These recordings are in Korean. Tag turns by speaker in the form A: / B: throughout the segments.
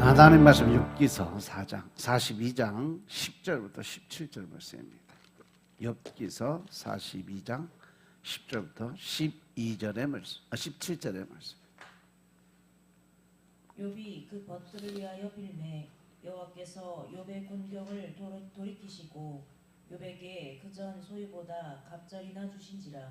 A: 하나님 말씀 욥기서 4장 42장 10절부터 17절 말씀입니다. 욥기서 42장 10절부터 12절의 말씀, 17절의 말씀.
B: 욥이 그 벗들을 위하여 빌매 여호와께서 욥의 곤경을 돌이키시고 욥에게 그전 소유보다 갑절이나 주신지라.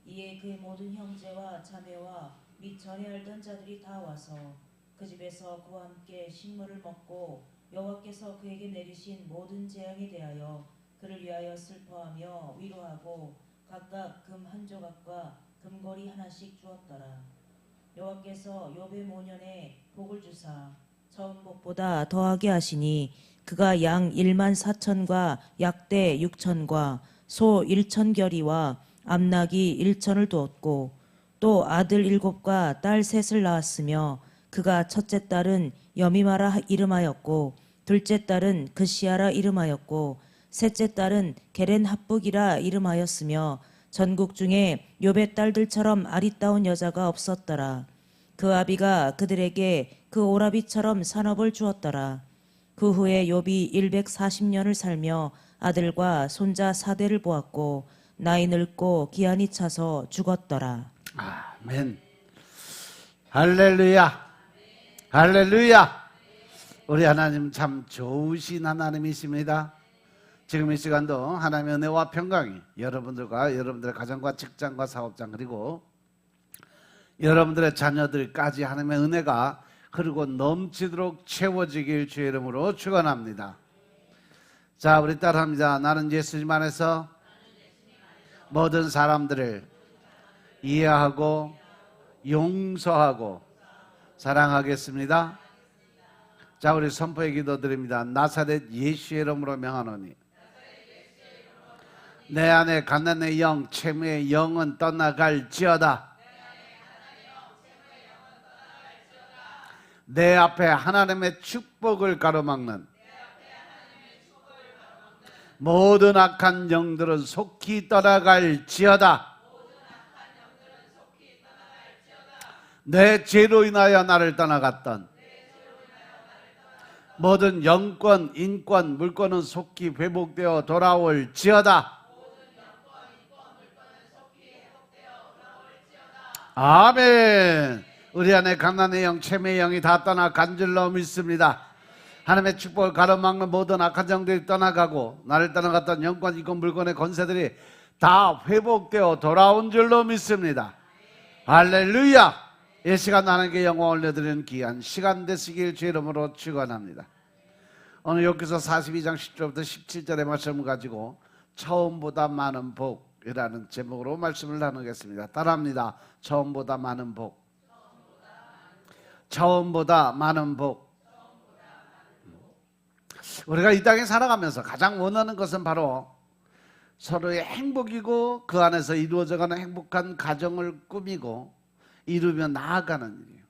B: 이에 그의 모든 형제와 자매와 및 전에 알던 자들이 다 와서 그 집에서 그와 함께 식물을 먹고 여호와께서 그에게 내리신 모든 재앙에 대하여 그를 위하여 슬퍼하며 위로하고 각각 금 한 조각과 금고리 하나씩 주었더라. 여호와께서 욥의 모년에 복을 주사 처음 복보다 더하게 하시니 그가 양 1만 4천과 약대 6천과 소 1천결이와 암나귀 1천을 두었고 또 아들 7과 딸 3을 낳았으며 그가 첫째 딸은 여미마라 이름하였고 둘째 딸은 그시아라 이름하였고 셋째 딸은 게렌 합북이라 이름하였으며 전국 중에 욥의 딸들처럼 아리따운 여자가 없었더라. 그 아비가 그들에게 그 오라비처럼 산업을 주었더라. 그 후에 욥이 140년을 살며 아들과 손자 4대를 보았고 나이 늙고 기한이 차서 죽었더라.
A: 아멘. 할렐루야. 할렐루야. 우리 하나님 참 좋으신 하나님이십니다. 지금 이 시간도 하나님의 은혜와 평강이 여러분들과 여러분들의 가정과 직장과 사업장 그리고 여러분들의 자녀들까지 하나님의 은혜가 흐르고 넘치도록 채워지길 주의 이름으로 축원합니다. 자, 우리 따라합니다. 나는 예수님 안에서 모든 사람들을 이해하고 용서하고 사랑하겠습니다. 자, 우리 선포의 기도 드립니다. 나사렛 예수의 이름으로 명하노니 내 안에 가난의 영, 채무의 영은 떠나갈지어다. 내 앞에 하나님의 축복을 가로막는 모든 악한 영들은 속히 떠나갈지어다. 내 죄로 인하여 나를 떠나갔던 모든 영권, 인권, 물권은 속히 회복되어 돌아올지어다. 아멘. 우리 안에 가난의 영, 채매의 영이 다 떠나 간절로 믿습니다. 하나님의 축복을 가로막는 모든 악한 영들이 떠나가고 나를 떠나갔던 영권, 인권, 물권의 권세들이 다 회복되어 돌아온 줄로 믿습니다. 할렐루야. 이 시간 하나님께 영광 올려드리는 귀한 시간 되시길 주의 이름으로 축원합니다. 오늘 욥기서 42장 10절부터 17절의 말씀을 가지고 처음보다 많은 복이라는 제목으로 말씀을 나누겠습니다. 따라합니다. 처음보다 많은 복. 처음보다 많은 복. 우리가 이 땅에 살아가면서 가장 원하는 것은 바로 서로의 행복이고 그 안에서 이루어져가는 행복한 가정을 꾸미고 이루며 나아가는 일이에요.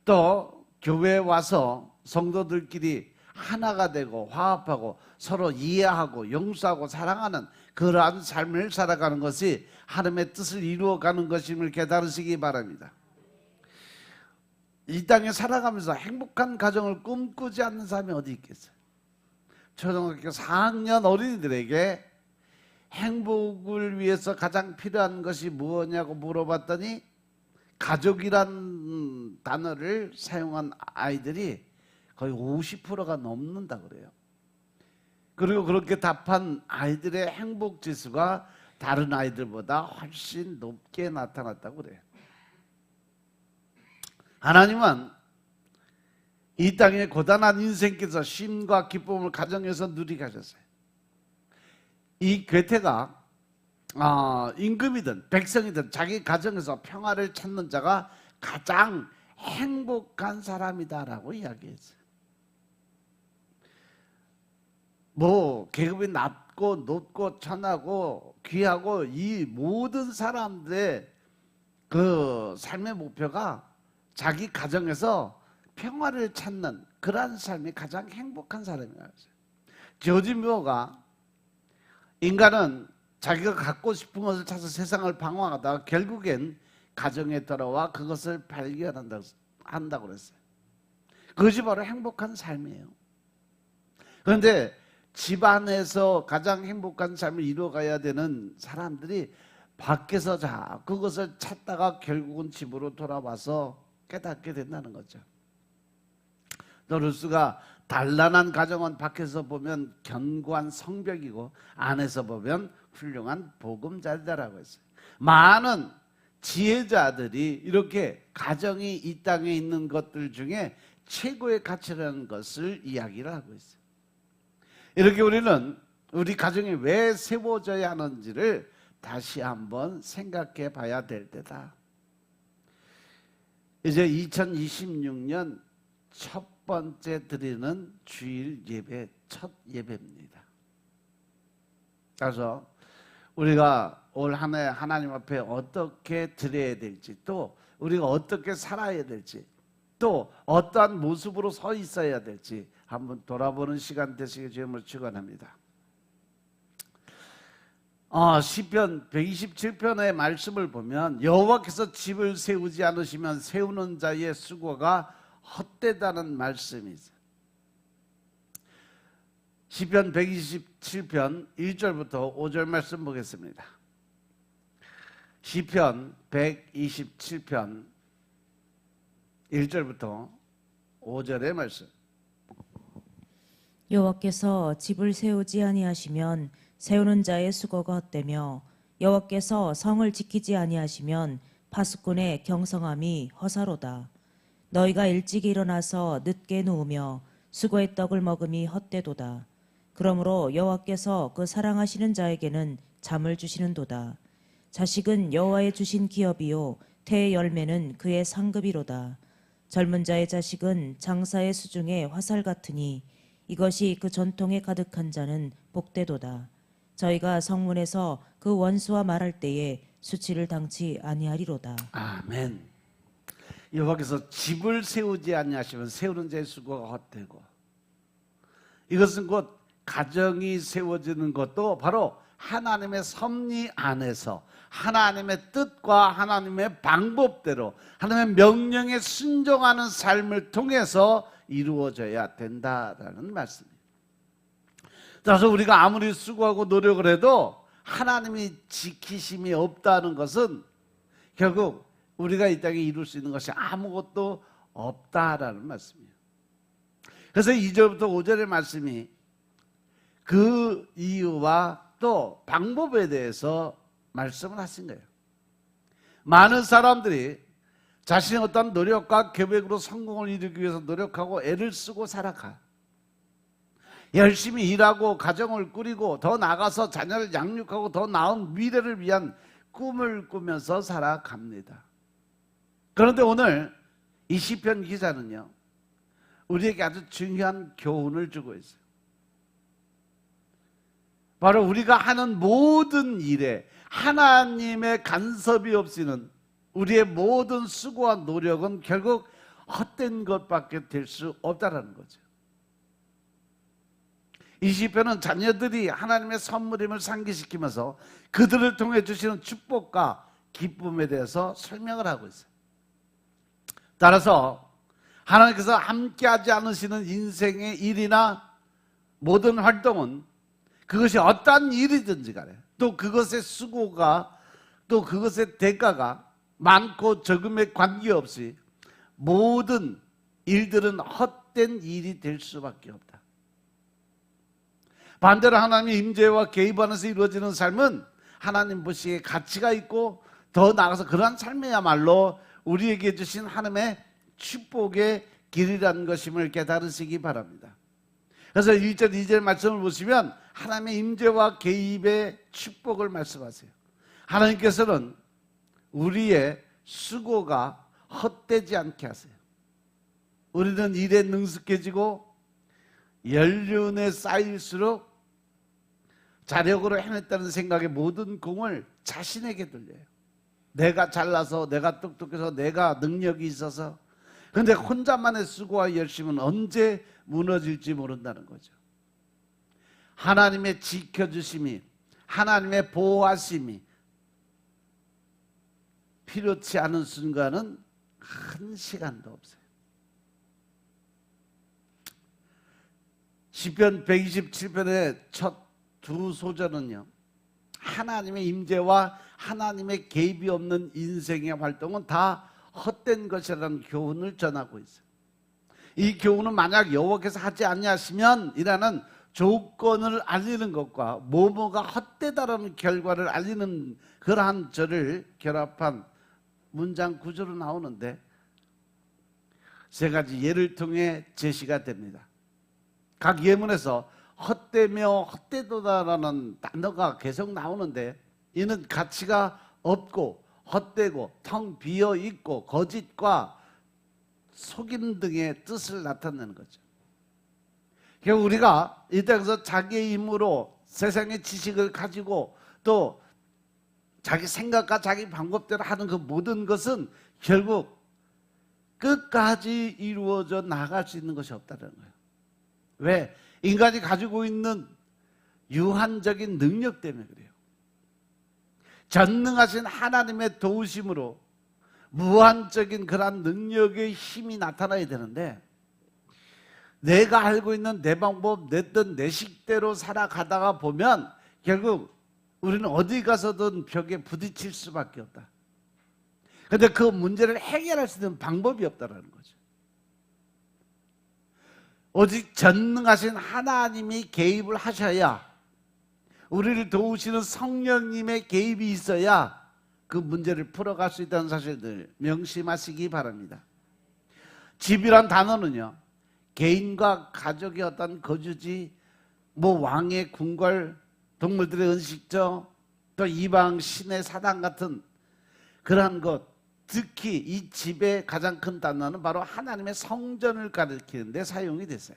A: 또 교회에 와서 성도들끼리 하나가 되고 화합하고 서로 이해하고 용서하고 사랑하는 그러한 삶을 살아가는 것이 하나님의 뜻을 이루어가는 것임을 깨달으시기 바랍니다. 이 땅에 살아가면서 행복한 가정을 꿈꾸지 않는 사람이 어디 있겠어요? 초등학교 4학년 어린이들에게 행복을 위해서 가장 필요한 것이 무엇이냐고 물어봤더니 가족이란 단어를 사용한 아이들이 거의 50%가 넘는다 그래요. 그리고 그렇게 답한 아이들의 행복 지수가 다른 아이들보다 훨씬 높게 나타났다고 그래요. 하나님은 이 땅의 고단한 인생길에서 쉼과 기쁨을 가정에서 누리게 하셨어요. 이 괴테가 임금이든 백성이든 자기 가정에서 평화를 찾는 자가 가장 행복한 사람이다라고 이야기했어요. 뭐 계급이 낮고 높고 천하고 귀하고 이 모든 사람들의 그 삶의 목표가 자기 가정에서 평화를 찾는 그러한 삶이 가장 행복한 사람이라고 했어요. 조지 뮤어가 인간은 자기가 갖고 싶은 것을 찾아 세상을 방황하다가 결국엔 가정에 돌아와 그것을 발견한다고 그랬어요. 그것이 바로 행복한 삶이에요. 그런데 집안에서 가장 행복한 삶을 이루어가야 되는 사람들이 밖에서 그것을 찾다가 결국은 집으로 돌아와서 깨닫게 된다는 거죠. 또 루스가 단란한 가정은 밖에서 보면 견고한 성벽이고 안에서 보면 훌륭한 보금자리다라고 했어요. 많은 지혜자들이 이렇게 가정이 이 땅에 있는 것들 중에 최고의 가치라는 것을 이야기를 하고 있어요. 이렇게 우리는 우리 가정이 왜 세워져야 하는지를 다시 한번 생각해 봐야 될 때다. 이제 2026년 첫 번째 드리는 주일 예배, 첫 예배입니다. 그래서 우리가 올 한 해 하나님 앞에 어떻게 드려야 될지, 또 우리가 어떻게 살아야 될지, 또 어떠한 모습으로 서 있어야 될지 한번 돌아보는 시간 되시길 주님으로 축원합니다. 시편 127편의 말씀을 보면 여호와께서 집을 세우지 않으시면 세우는 자의 수고가 헛되다는 말씀이 있어요. 시편 127편 1절부터 5절 말씀 보겠습니다. 시편 127편 1절부터 5절의 말씀.
B: 여호와께서 집을 세우지 아니하시면 세우는 자의 수고가 헛되며 여호와께서 성을 지키지 아니하시면 파수꾼의 경성함이 허사로다. 너희가 일찍 일어나서 늦게 누우며 수고의 떡을 먹음이 헛되도다. 그러므로 여호와께서 그 사랑하시는 자에게는 잠을 주시는도다. 자식은 여호와의 주신 기업이요 태의 열매는 그의 상급이로다. 젊은 자의 자식은 장사의 수중에 화살 같으니 이것이 그 전통에 가득한 자는 복되도다. 저희가 성문에서 그 원수와 말할 때에 수치를 당치 아니하리로다.
A: 아멘. 여호와께서 집을 세우지 아니하시면 세우는 자의 수고가 헛되고, 이것은 곧 가정이 세워지는 것도 바로 하나님의 섭리 안에서 하나님의 뜻과 하나님의 방법대로 하나님의 명령에 순종하는 삶을 통해서 이루어져야 된다라는 말씀입니다. 따라서 우리가 아무리 수고하고 노력을 해도 하나님이 지키심이 없다는 것은 결국 우리가 이 땅에 이룰 수 있는 것이 아무것도 없다라는 말씀이에요. 그래서 2절부터 5절의 말씀이 그 이유와 또 방법에 대해서 말씀을 하신 거예요. 많은 사람들이 자신의 어떤 노력과 계획으로 성공을 이루기 위해서 노력하고 애를 쓰고 살아가. 열심히 일하고 가정을 꾸리고 더 나아가서 자녀를 양육하고 더 나은 미래를 위한 꿈을 꾸면서 살아갑니다. 그런데 오늘 이 시편 기자는요, 우리에게 아주 중요한 교훈을 주고 있어요. 바로 우리가 하는 모든 일에 하나님의 간섭이 없이는 우리의 모든 수고와 노력은 결국 헛된 것밖에 될 수 없다는 거죠. 이 시편은 자녀들이 하나님의 선물임을 상기시키면서 그들을 통해 주시는 축복과 기쁨에 대해서 설명을 하고 있어요. 따라서 하나님께서 함께하지 않으시는 인생의 일이나 모든 활동은 그것이 어떠한 일이든지 간에 또 그것의 수고가 또 그것의 대가가 많고 적음에 관계없이 모든 일들은 헛된 일이 될 수밖에 없다. 반대로 하나님의 임재와 개입 안에서 이루어지는 삶은 하나님 보시기에 가치가 있고 더 나아가서 그러한 삶이야말로 우리에게 주신 하나님의 축복의 길이라는 것임을 깨달으시기 바랍니다. 그래서 1절 2절 말씀을 보시면 하나님의 임재와 개입의 축복을 말씀하세요. 하나님께서는 우리의 수고가 헛되지 않게 하세요. 우리는 일에 능숙해지고 연륜에 쌓일수록 자력으로 해냈다는 생각에 모든 공을 자신에게 돌려요. 내가 잘나서, 내가 똑똑해서, 내가 능력이 있어서. 그런데 혼자만의 수고와 열심은 언제 무너질지 모른다는 거죠. 하나님의 지켜주심이, 하나님의 보호하심이 필요치 않은 순간은 한 시간도 없어요. 시편 127편의 첫 두 소절은요, 하나님의 임재와 하나님의 개입이 없는 인생의 활동은 다 헛된 것이라는 교훈을 전하고 있어요. 이 교훈은 만약 여호와께서 하지 아니하시면 이라는 조건을 알리는 것과 뭐뭐가 헛되다라는 결과를 알리는 그러한 절을 결합한 문장 구조로 나오는데, 세 가지 예를 통해 제시가 됩니다. 각 예문에서 헛되며 헛되도다라는 단어가 계속 나오는데, 이는 가치가 없고 헛되고 텅 비어 있고 거짓과 속임 등의 뜻을 나타내는 거죠. 결국 우리가 이 땅에서 자기의 힘으로 세상의 지식을 가지고 또 자기 생각과 자기 방법대로 하는 그 모든 것은 결국 끝까지 이루어져 나갈 수 있는 것이 없다는 거예요. 왜? 인간이 가지고 있는 유한적인 능력 때문에 그래요. 전능하신 하나님의 도우심으로 무한적인 그런 능력의 힘이 나타나야 되는데, 내가 알고 있는 내 방법, 내 뜻, 내 식대로 살아가다가 보면 결국 우리는 어디 가서든 벽에 부딪힐 수밖에 없다. 그런데 그 문제를 해결할 수 있는 방법이 없다는 거죠. 오직 전능하신 하나님이 개입을 하셔야, 우리를 도우시는 성령님의 개입이 있어야 그 문제를 풀어갈 수 있다는 사실들 명심하시기 바랍니다. 집이란 단어는요, 개인과 가족의 어떤 거주지, 뭐 왕의 궁궐, 동물들의 은식처, 또 이방 신의 사당 같은 그러한 것, 특히 이 집의 가장 큰 단어는 바로 하나님의 성전을 가리키는데 사용이 됐어요.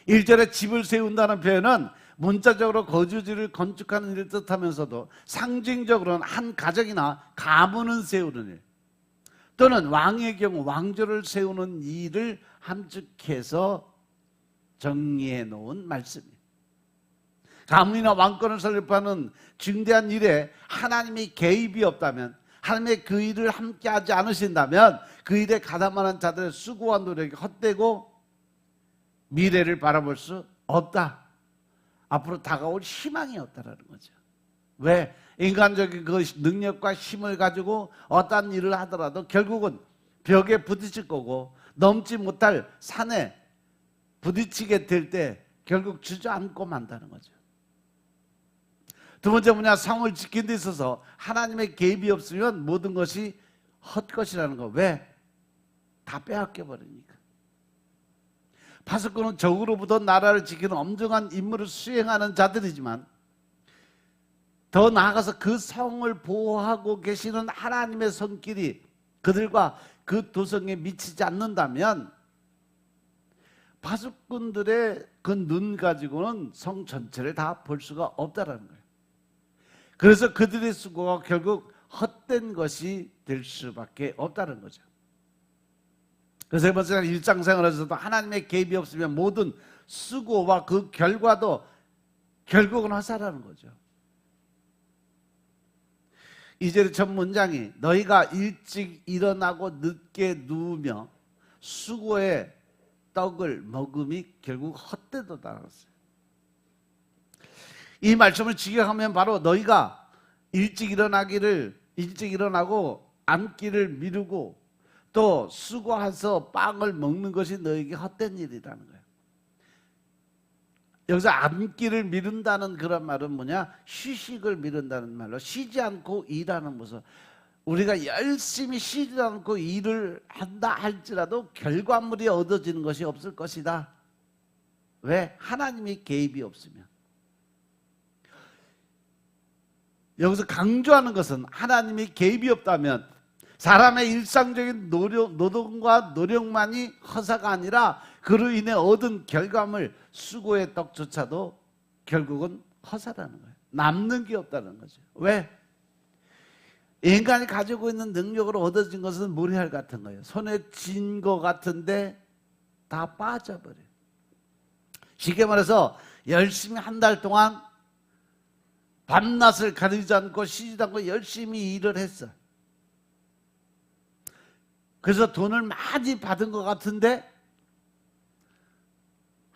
A: 1절에 집을 세운다는 표현은 문자적으로 거주지를 건축하는 일을 뜻하면서도 상징적으로는 한 가정이나 가문을 세우는 일, 또는 왕의 경우 왕조를 세우는 일을 함축해서 정리해 놓은 말씀이에요. 가문이나 왕권을 설립하는 중대한 일에 하나님의 개입이 없다면, 하나님의 그 일을 함께 하지 않으신다면 그 일에 가담하는 자들의 수고와 노력이 헛되고 미래를 바라볼 수 없다. 앞으로 다가올 희망이 없다라는 거죠. 왜? 인간적인 그 능력과 힘을 가지고 어떠한 일을 하더라도 결국은 벽에 부딪힐 거고, 넘지 못할 산에 부딪히게 될 때 결국 주저앉고 만다는 거죠. 두 번째 뭐냐? 성을 지키는 데 있어서 하나님의 개입이 없으면 모든 것이 헛것이라는 거. 왜? 다 빼앗겨 버리니까. 파수꾼은 적으로부터 나라를 지키는 엄정한 임무를 수행하는 자들이지만, 더 나아가서 그 성을 보호하고 계시는 하나님의 손길이 그들과 그 도성에 미치지 않는다면 파수꾼들의 그 눈 가지고는 성 전체를 다 볼 수가 없다는 거예요. 그래서 그들의 수고가 결국 헛된 것이 될 수밖에 없다는 거죠. 그래서 세 번째는 일상생활에서도 하나님의 개입이 없으면 모든 수고와 그 결과도 결국은 헛살라는 거죠. 2절의 첫 문장이 너희가 일찍 일어나고 늦게 누우며 수고의 떡을 먹음이 결국 헛되도다. 이 말씀을 직역하면 바로 너희가 일찍 일어나고 앉기를 미루고 또 수고해서 빵을 먹는 것이 너에게 헛된 일이라는 거예요. 여기서 앉기를 미룬다는 그런 말은 뭐냐? 휴식을 미룬다는 말로 쉬지 않고 일하는 모습. 우리가 열심히 쉬지 않고 일을 한다 할지라도 결과물이 얻어지는 것이 없을 것이다. 왜? 하나님의 개입이 없으면. 여기서 강조하는 것은 하나님의 개입이 없다면 사람의 일상적인 노동과 노력만이 허사가 아니라 그로 인해 얻은 결과물, 수고의 떡조차도 결국은 허사라는 거예요. 남는 게 없다는 거죠. 왜? 인간이 가지고 있는 능력으로 얻어진 것은 모래알 같은 거예요. 손에 쥔 거 같은데 다 빠져버려요. 쉽게 말해서 열심히 한 달 동안 밤낮을 가리지 않고 쉬지도 않고 열심히 일을 했어. 그래서 돈을 많이 받은 것 같은데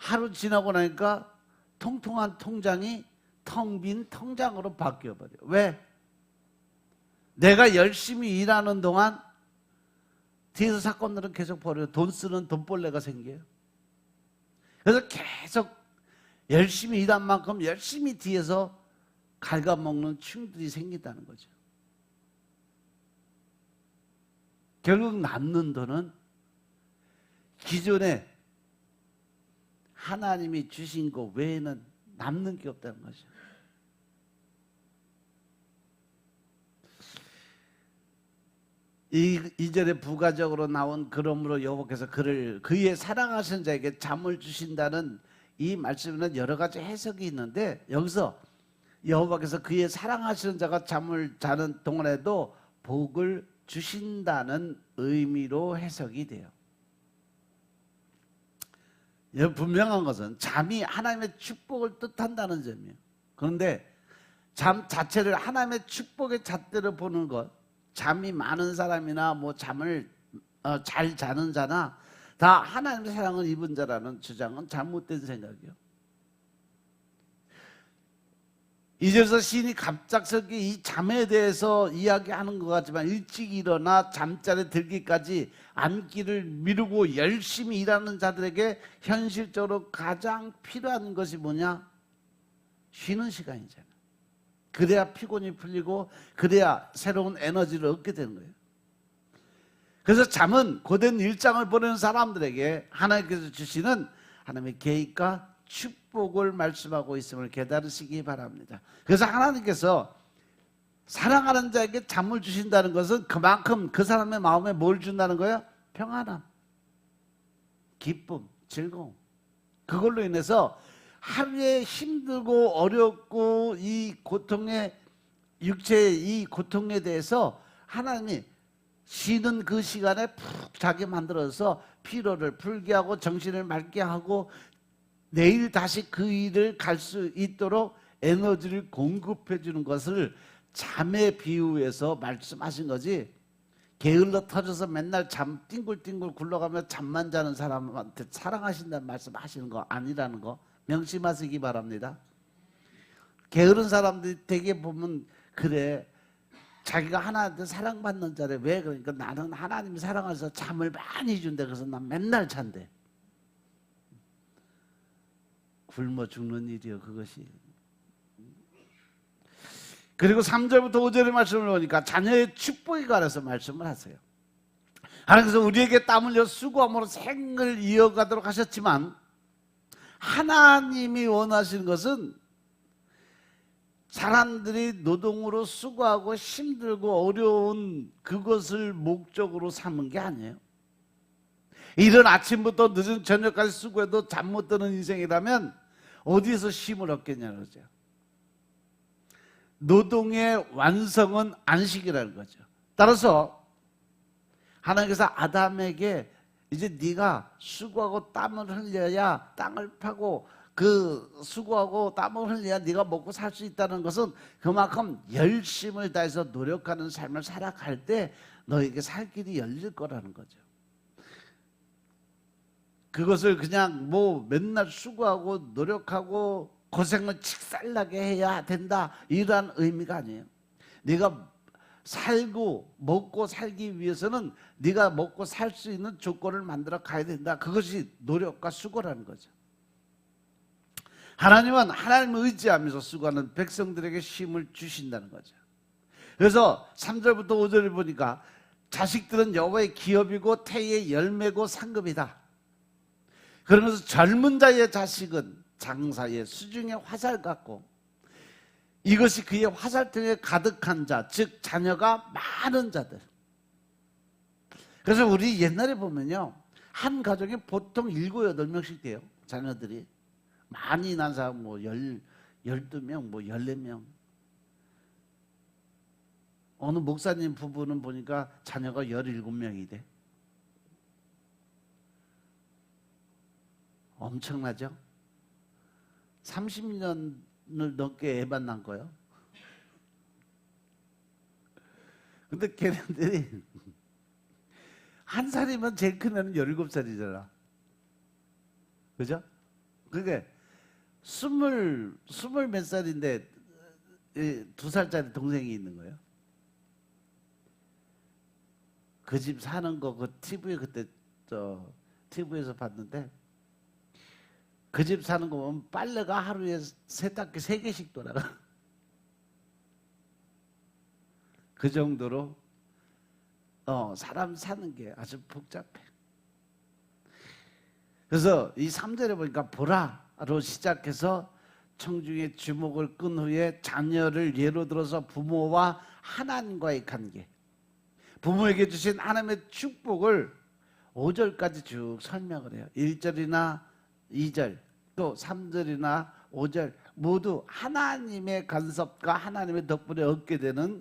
A: 하루 지나고 나니까 통통한 통장이 텅 빈 통장으로 바뀌어버려. 왜? 내가 열심히 일하는 동안 뒤에서 사건들은 계속 벌어요. 돈 쓰는 돈벌레가 생겨요. 그래서 계속 열심히 일한 만큼 열심히 뒤에서 갉아먹는 충들이 생긴다는 거죠. 결국 남는 돈은 기존에 하나님이 주신 것 외에는 남는 게 없다는 거죠. 이 절에 부가적으로 나온 그러므로 여호와께서 그의 사랑하신 자에게 잠을 주신다는 이 말씀에는 여러 가지 해석이 있는데, 여기서 여호와께서 그의 사랑하시는 자가 잠을 자는 동안에도 복을 주신다는 의미로 해석이 돼요. 분명한 것은 잠이 하나님의 축복을 뜻한다는 점이에요. 그런데 잠 자체를 하나님의 축복의 잣대로 보는 것, 잠이 많은 사람이나 뭐 잠을 잘 자는 자나 다 하나님의 사랑을 입은 자라는 주장은 잘못된 생각이에요. 이제서 시인이 갑작스럽게 이 잠에 대해서 이야기하는 것 같지만, 일찍 일어나 잠자리에 들기까지 앉기를 미루고 열심히 일하는 자들에게 현실적으로 가장 필요한 것이 뭐냐? 쉬는 시간이잖아요. 그래야 피곤이 풀리고 그래야 새로운 에너지를 얻게 되는 거예요. 그래서 잠은 고된 일상을 보내는 사람들에게 하나님께서 주시는 하나님의 계획과 축복을 말씀하고 있음을 깨달으시기 바랍니다. 그래서 하나님께서 사랑하는 자에게 잠을 주신다는 것은 그만큼 그 사람의 마음에 뭘 준다는 거예요? 평안함, 기쁨, 즐거움. 그걸로 인해서 하루에 힘들고 어렵고 이 고통의 육체의 이 고통에 대해서 하나님이 쉬는 그 시간에 푹 자게 만들어서 피로를 풀게 하고 정신을 맑게 하고 내일 다시 그 일을 갈 수 있도록 에너지를 공급해 주는 것을 잠에 비유해서 말씀하신 거지, 게을러 터져서 맨날 잠 띵굴띵굴 굴러가며 잠만 자는 사람한테 사랑하신다는 말씀 하시는 거 아니라는 거 명심하시기 바랍니다. 게으른 사람들이 되게 보면 그래, 자기가 하나님한테 사랑받는 자래. 왜? 그러니까 나는 하나님이 사랑해서 잠을 많이 준대. 그래서 난 맨날 잔대. 굶어 죽는 일이요 그것이. 그리고 3절부터 5절의 말씀을 보니까 자녀의 축복에 관해서 말씀을 하세요. 하나님께서 우리에게 땀 흘려 수고함으로 생을 이어가도록 하셨지만, 하나님이 원하시는 것은 사람들이 노동으로 수고하고 힘들고 어려운 그것을 목적으로 삼은 게 아니에요. 이른 아침부터 늦은 저녁까지 수고해도 잠 못 드는 인생이라면 어디에서 쉼을 얻겠냐는 거죠. 노동의 완성은 안식이라는 거죠. 따라서 하나님께서 아담에게 이제 네가 수고하고 땀을 흘려야, 땅을 파고 그 수고하고 땀을 흘려야 네가 먹고 살 수 있다는 것은 그만큼 열심을 다해서 노력하는 삶을 살아갈 때 너에게 살 길이 열릴 거라는 거죠. 그것을 그냥 뭐 맨날 수고하고 노력하고 고생을 칙살나게 해야 된다 이러한 의미가 아니에요. 네가 살고 먹고 살기 위해서는 네가 먹고 살 수 있는 조건을 만들어 가야 된다. 그것이 노력과 수고라는 거죠. 하나님은 하나님을 의지하면서 수고하는 백성들에게 쉼을 주신다는 거죠. 그래서 3절부터 5절을 보니까 자식들은 여호와의 기업이고 태의 열매고 상급이다. 그러면서 젊은 자의 자식은 장사의 수중의 화살 같고 이것이 그의 화살통에 가득한 자, 즉 자녀가 많은 자들. 그래서 우리 옛날에 보면요, 한 가족에 보통 7, 8명씩 돼요. 자녀들이 많이 난 사람 뭐 12명, 뭐 14명. 어느 목사님 부부는 보니까 자녀가 17명이 돼. 엄청나죠? 30년을 넘게 애 만난 거예요. 근데 걔네들이 한 살이면 제일 큰 애는 17살이잖아. 그죠? 그게 스물 몇 살인데 2살짜리 동생이 있는 거예요. 그 집 사는 거 그 TV에 그때 TV에서 봤는데 그 집 사는 거 보면 빨래가 하루에 세탁기 3개씩 돌아가. 그 정도로 사람 사는 게 아주 복잡해. 그래서 이 3절에 보니까 보라로 시작해서 청중의 주목을 끈 후에 자녀를 예로 들어서 부모와 하나님과의 관계, 부모에게 주신 하나님의 축복을 5절까지 쭉 설명을 해요. 1절이나 2절 또 3절이나 5절 모두 하나님의 간섭과 하나님의 덕분에 얻게 되는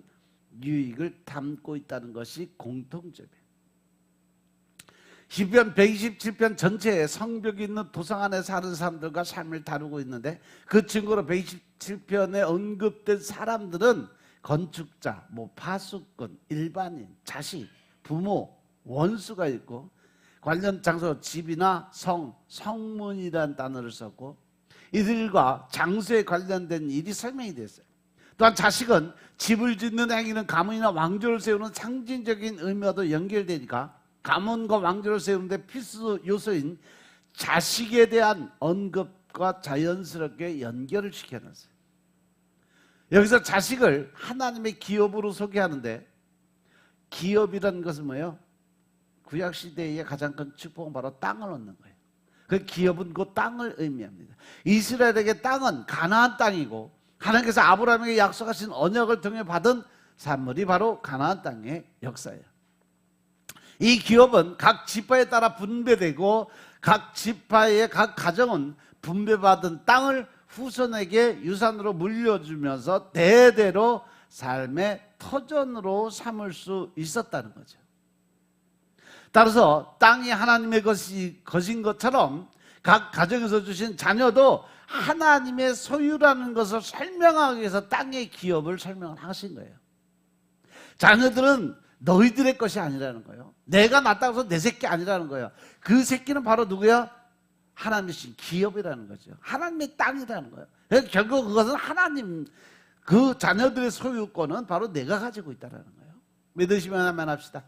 A: 유익을 담고 있다는 것이 공통점이에요. 시편 127편 전체에 성벽이 있는 도상 안에 사는 사람들과 삶을 다루고 있는데 그 증거로 127편에 언급된 사람들은 건축자, 파수꾼, 일반인, 자식, 부모, 원수가 있고 관련 장소 집이나 성문이라는 단어를 썼고 이들과 장소에 관련된 일이 설명이 됐어요. 또한 자식은 집을 짓는 행위는 가문이나 왕조를 세우는 상징적인 의미와도 연결되니까 가문과 왕조를 세우는데 필수 요소인 자식에 대한 언급과 자연스럽게 연결을 시켜놨어요. 여기서 자식을 하나님의 기업으로 소개하는데 기업이라는 것은 뭐예요? 구약시대의 가장 큰 축복은 바로 땅을 얻는 거예요. 그 기업은 그 땅을 의미합니다. 이스라엘에게 땅은 가나안 땅이고 하나님께서 아브라함에게 약속하신 언약을 통해 받은 산물이 바로 가나안 땅의 역사예요. 이 기업은 각 지파에 따라 분배되고 각 지파의 각 가정은 분배받은 땅을 후손에게 유산으로 물려주면서 대대로 삶의 터전으로 삼을 수 있었다는 거죠. 따라서 땅이 하나님의 것인 것처럼 각 가정에서 주신 자녀도 하나님의 소유라는 것을 설명하기 위해서 땅의 기업을 설명을 하신 거예요. 자녀들은 너희들의 것이 아니라는 거예요. 내가 낳았다고 해서 내 새끼 아니라는 거예요. 그 새끼는 바로 누구야? 하나님의 신 기업이라는 거죠. 하나님의 땅이라는 거예요. 결국 그것은 하나님, 그 자녀들의 소유권은 바로 내가 가지고 있다는 거예요. 믿으시면 하나만 합시다.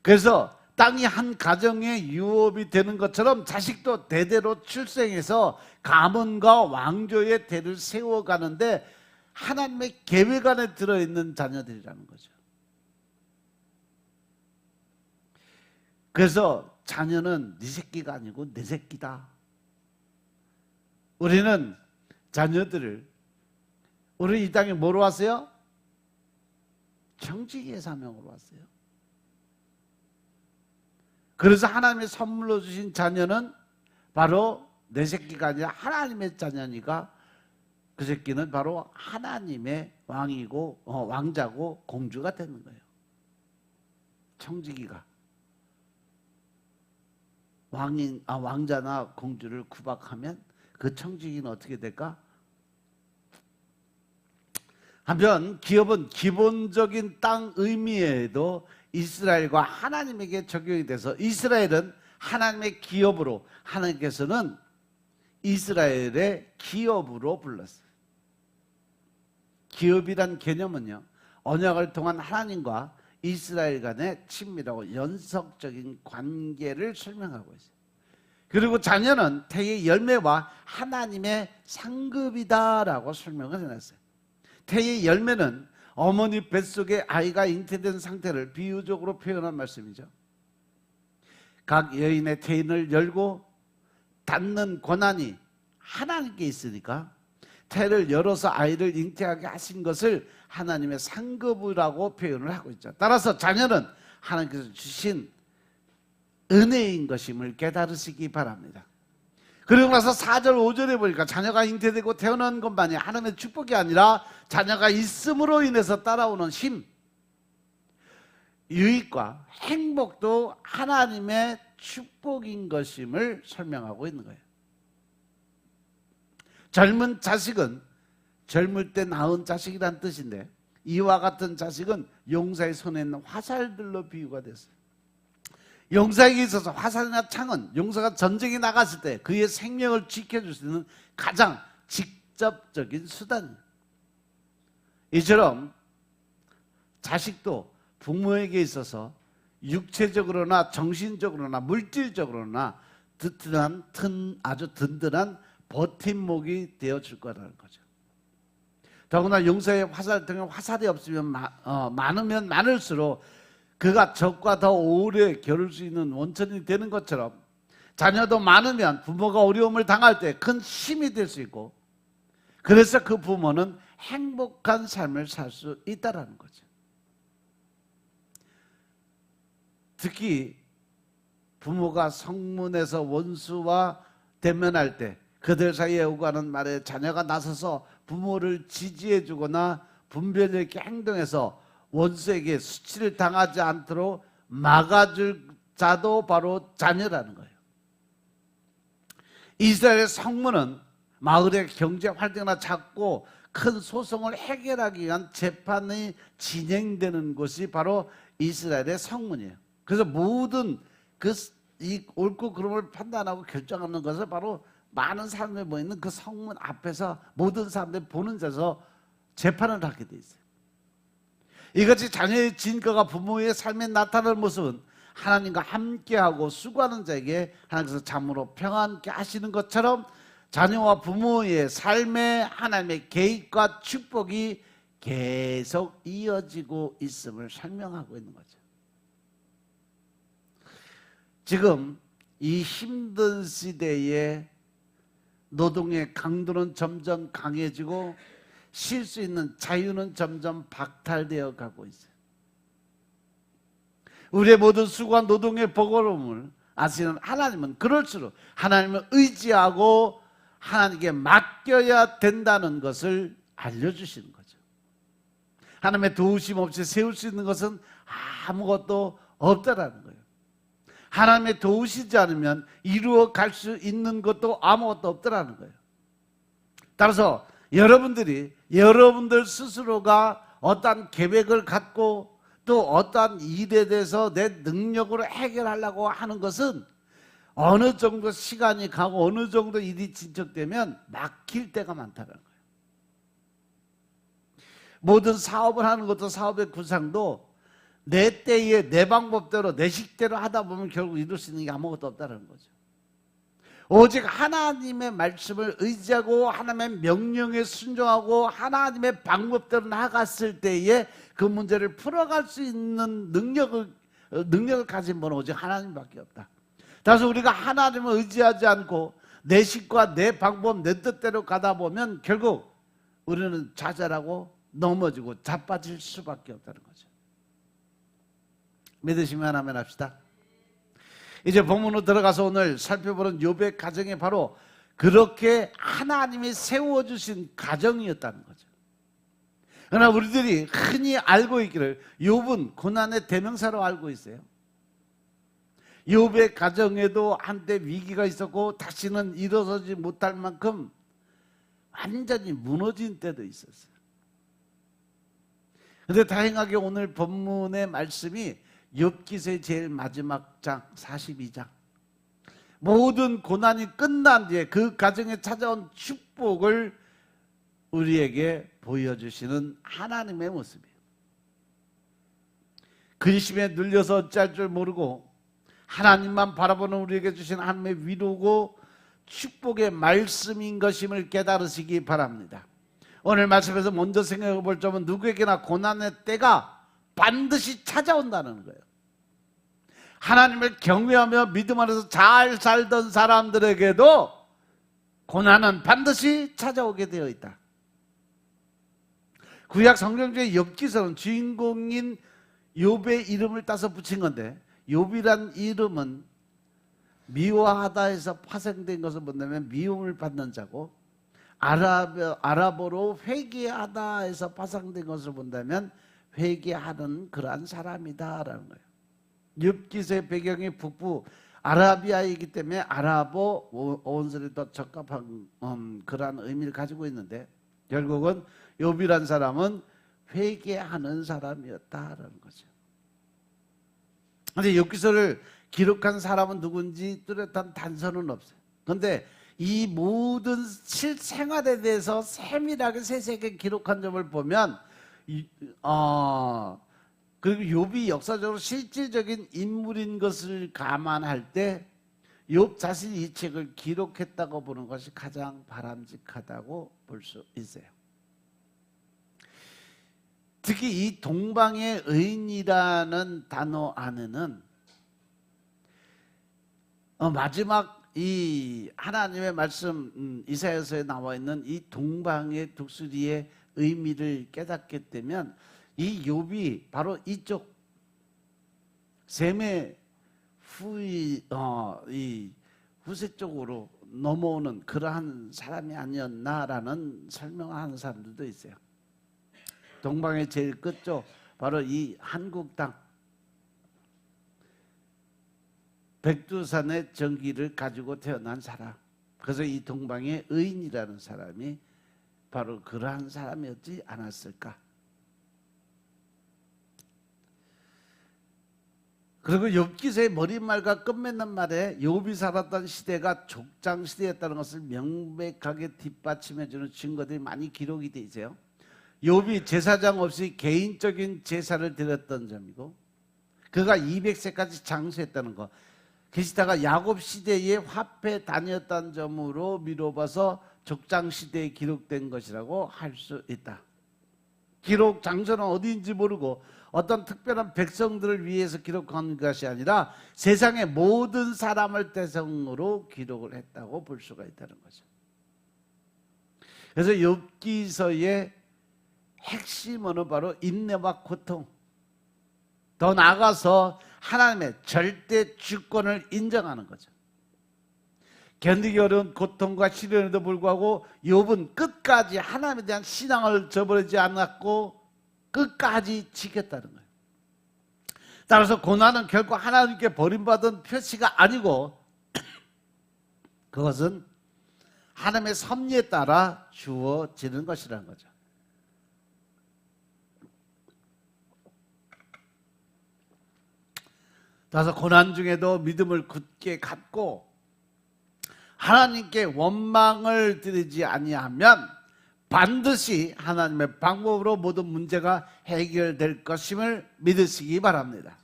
A: 그래서 땅이 한 가정의 유업이 되는 것처럼 자식도 대대로 출생해서 가문과 왕조의 대를 세워가는데 하나님의 계획 안에 들어있는 자녀들이라는 거죠. 그래서 자녀는 네 새끼가 아니고 내 새끼다. 우리는 자녀들을, 우리 이 땅에 뭐로 왔어요? 청지기의 사명으로 왔어요. 그래서 하나님의 선물로 주신 자녀는 바로 내 새끼가 아니라 하나님의 자녀니까 그 새끼는 바로 하나님의 왕이고 왕자고 공주가 되는 거예요. 청지기가 왕자나 공주를 구박하면 그 청지기는 어떻게 될까? 한편 기업은 기본적인 땅 의미에도 이스라엘과 하나님에게 적용이 돼서 이스라엘은 하나님의 기업으로, 하나님께서는 이스라엘의 기업으로 불렀어요. 기업이란 개념은요, 언약을 통한 하나님과 이스라엘 간의 친밀하고 연속적인 관계를 설명하고 있어요. 그리고 자녀는 태의 열매와 하나님의 상급이다라고 설명을 해놨어요. 태의 열매는 어머니 뱃속에 아이가 잉태된 상태를 비유적으로 표현한 말씀이죠. 각 여인의 태인을 열고 닫는 권한이 하나님께 있으니까 태를 열어서 아이를 잉태하게 하신 것을 하나님의 상급이라고 표현을 하고 있죠. 따라서 자녀는 하나님께서 주신 은혜인 것임을 깨달으시기 바랍니다. 그리고 나서 4절 5절에 보니까 자녀가 잉태되고 태어난 것만이 하나님의 축복이 아니라 자녀가 있음으로 인해서 따라오는 힘, 유익과 행복도 하나님의 축복인 것임을 설명하고 있는 거예요. 젊은 자식은 젊을 때 낳은 자식이란 뜻인데 이와 같은 자식은 용사의 손에 있는 화살들로 비유가 됐어요. 용사에게 있어서 화살이나 창은 용사가 전쟁에 나갔을 때 그의 생명을 지켜줄 수 있는 가장 직접적인 수단이에요. 이처럼 자식도 부모에게 있어서 육체적으로나 정신적으로나 물질적으로나 아주 든든한 버팀목이 되어줄 거라는 거죠. 더구나 용사의 화살통에 화살이 없으면 많으면 많을수록 그가 적과 더 오래 겨룰 수 있는 원천이 되는 것처럼 자녀도 많으면 부모가 어려움을 당할 때 큰 힘이 될 수 있고, 그래서 그 부모는 행복한 삶을 살 수 있다는 거죠. 특히 부모가 성문에서 원수와 대면할 때 그들 사이에 오가는 말에 자녀가 나서서 부모를 지지해 주거나 분별 있게 행동해서 원수에게 수치를 당하지 않도록 막아줄 자도 바로 자녀라는 거예요. 이스라엘의 성문은 마을의 경제 활동이나 작고 큰 소송을 해결하기 위한 재판이 진행되는 곳이 바로 이스라엘의 성문이에요. 그래서 모든 이 옳고 그름을 판단하고 결정하는 것을 바로 많은 사람들이 모이는 그 성문 앞에서 모든 사람들이 보는 데서 재판을 하게 돼 있어요. 이것이 자녀의 진가가 부모의 삶에 나타나는 모습은 하나님과 함께하고 수고하는 자에게 하나님께서 참으로 평안케 하시는 것처럼 자녀와 부모의 삶에 하나님의 계획과 축복이 계속 이어지고 있음을 설명하고 있는 거죠. 지금 이 힘든 시대에 노동의 강도는 점점 강해지고 쉴 수 있는 자유는 점점 박탈되어 가고 있어요. 우리의 모든 수고와 노동의 버거움을 아시는 하나님은 그럴수록 하나님을 의지하고 하나님께 맡겨야 된다는 것을 알려주시는 거죠. 하나님의 도우심 없이 세울 수 있는 것은 아무것도 없다라는 거예요. 하나님의 도우시지 않으면 이루어 갈 수 있는 것도 아무것도 없다라는 거예요. 따라서 여러분들 스스로가 어떠한 계획을 갖고 또 어떠한 일에 대해서 내 능력으로 해결하려고 하는 것은 어느 정도 시간이 가고 어느 정도 일이 진척되면 막힐 때가 많다는 거예요. 모든 사업을 하는 것도 사업의 구상도 내 때에 내 방법대로 내 식대로 하다 보면 결국 이룰 수 있는 게 아무것도 없다는 거죠. 오직 하나님의 말씀을 의지하고 하나님의 명령에 순종하고 하나님의 방법대로 나갔을 때에 그 문제를 풀어갈 수 있는 능력을 가진 분은 오직 하나님밖에 없다. 따라서 우리가 하나님을 의지하지 않고 내 식과 내 방법 내 뜻대로 가다 보면 결국 우리는 좌절하고 넘어지고 자빠질 수밖에 없다는 거죠. 믿으시면 아멘 합시다. 이제 본문으로 들어가서 오늘 살펴보는 욥의 가정이 바로 그렇게 하나님이 세워주신 가정이었다는 거죠. 그러나 우리들이 흔히 알고 있기를 욥은 고난의 대명사로 알고 있어요. 욥의 가정에도 한때 위기가 있었고 다시는 일어서지 못할 만큼 완전히 무너진 때도 있었어요. 그런데 다행하게 오늘 본문의 말씀이 욥기서의 제일 마지막 장 42장, 모든 고난이 끝난 뒤에 그 가정에 찾아온 축복을 우리에게 보여주시는 하나님의 모습이에요. 근심에 눌려서 어찌할 줄 모르고 하나님만 바라보는 우리에게 주신 하나님의 위로고 축복의 말씀인 것임을 깨달으시기 바랍니다. 오늘 말씀에서 먼저 생각해 볼 점은 누구에게나 고난의 때가 반드시 찾아온다는 거예요. 하나님을 경외하며 믿음 안에서 잘 살던 사람들에게도 고난은 반드시 찾아오게 되어 있다. 구약 성경 중에 욥기서는 주인공인 욥의 이름을 따서 붙인 건데, 욥이란 이름은 미워하다에서 파생된 것을 본다면 미움을 받는 자고, 아랍어로 회개하다에서 파생된 것을 본다면 회개하는 그러한 사람이다라는 거예요. 욥기서의 배경이 북부 아라비아이기 때문에 아랍어 원설이 더 적합한 그러한 의미를 가지고 있는데, 결국은 욥이란 사람은 회개하는 사람이었다라는 거죠. 그런데 욥기서를 기록한 사람은 누군지 뚜렷한 단서는 없어요. 그런데 이 모든 실생활에 대해서 세밀하게 세세하게 기록한 점을 보면 그리고 욥이 역사적으로 실질적인 인물인 것을 감안할 때 욥 자신이 이 책을 기록했다고 보는 것이 가장 바람직하다고 볼 수 있어요. 특히 이 동방의 의인이라는 단어 안에는 마지막 이 하나님의 말씀 이사야서에 나와 있는 이 동방의 독수리의 의미를 깨닫게 되면 이 욥이 바로 이쪽 셈의 이 후세 쪽으로 넘어오는 그러한 사람이 아니었나라는 설명을 하는 사람들도 있어요. 동방의 제일 끝쪽 바로 이 한국 땅 백두산의 전기를 가지고 태어난 사람, 그래서 이 동방의 의인이라는 사람이 바로 그러한 사람이었지 않았을까. 그리고 욥기서의 머릿말과 끝맺는 말에 욥이 살았던 시대가 족장 시대였다는 것을 명백하게 뒷받침해주는 증거들이 많이 기록이 되어 있어요. 욥이 제사장 없이 개인적인 제사를 드렸던 점이고, 그가 200세까지 장수했다는 것, 게시다가 야곱 시대의 화폐 다녔다는 점으로 미뤄봐서 족장 시대에 기록된 것이라고 할 수 있다. 기록 장소는 어디인지 모르고 어떤 특별한 백성들을 위해서 기록한 것이 아니라 세상의 모든 사람을 대상으로 기록을 했다고 볼 수가 있다는 거죠. 그래서 욥기서의 핵심은 바로 인내와 고통, 더 나아가서 하나님의 절대 주권을 인정하는 거죠. 견디기 어려운 고통과 시련에도 불구하고 욥은 끝까지 하나님에 대한 신앙을 저버리지 않았고 끝까지 지켰다는 거예요. 따라서 고난은 결코 하나님께 버림받은 표시가 아니고 그것은 하나님의 섭리에 따라 주어지는 것이라는 거죠. 따라서 고난 중에도 믿음을 굳게 갖고 하나님께 원망을 드리지 아니하면 반드시 하나님의 방법으로 모든 문제가 해결될 것임을 믿으시기 바랍니다.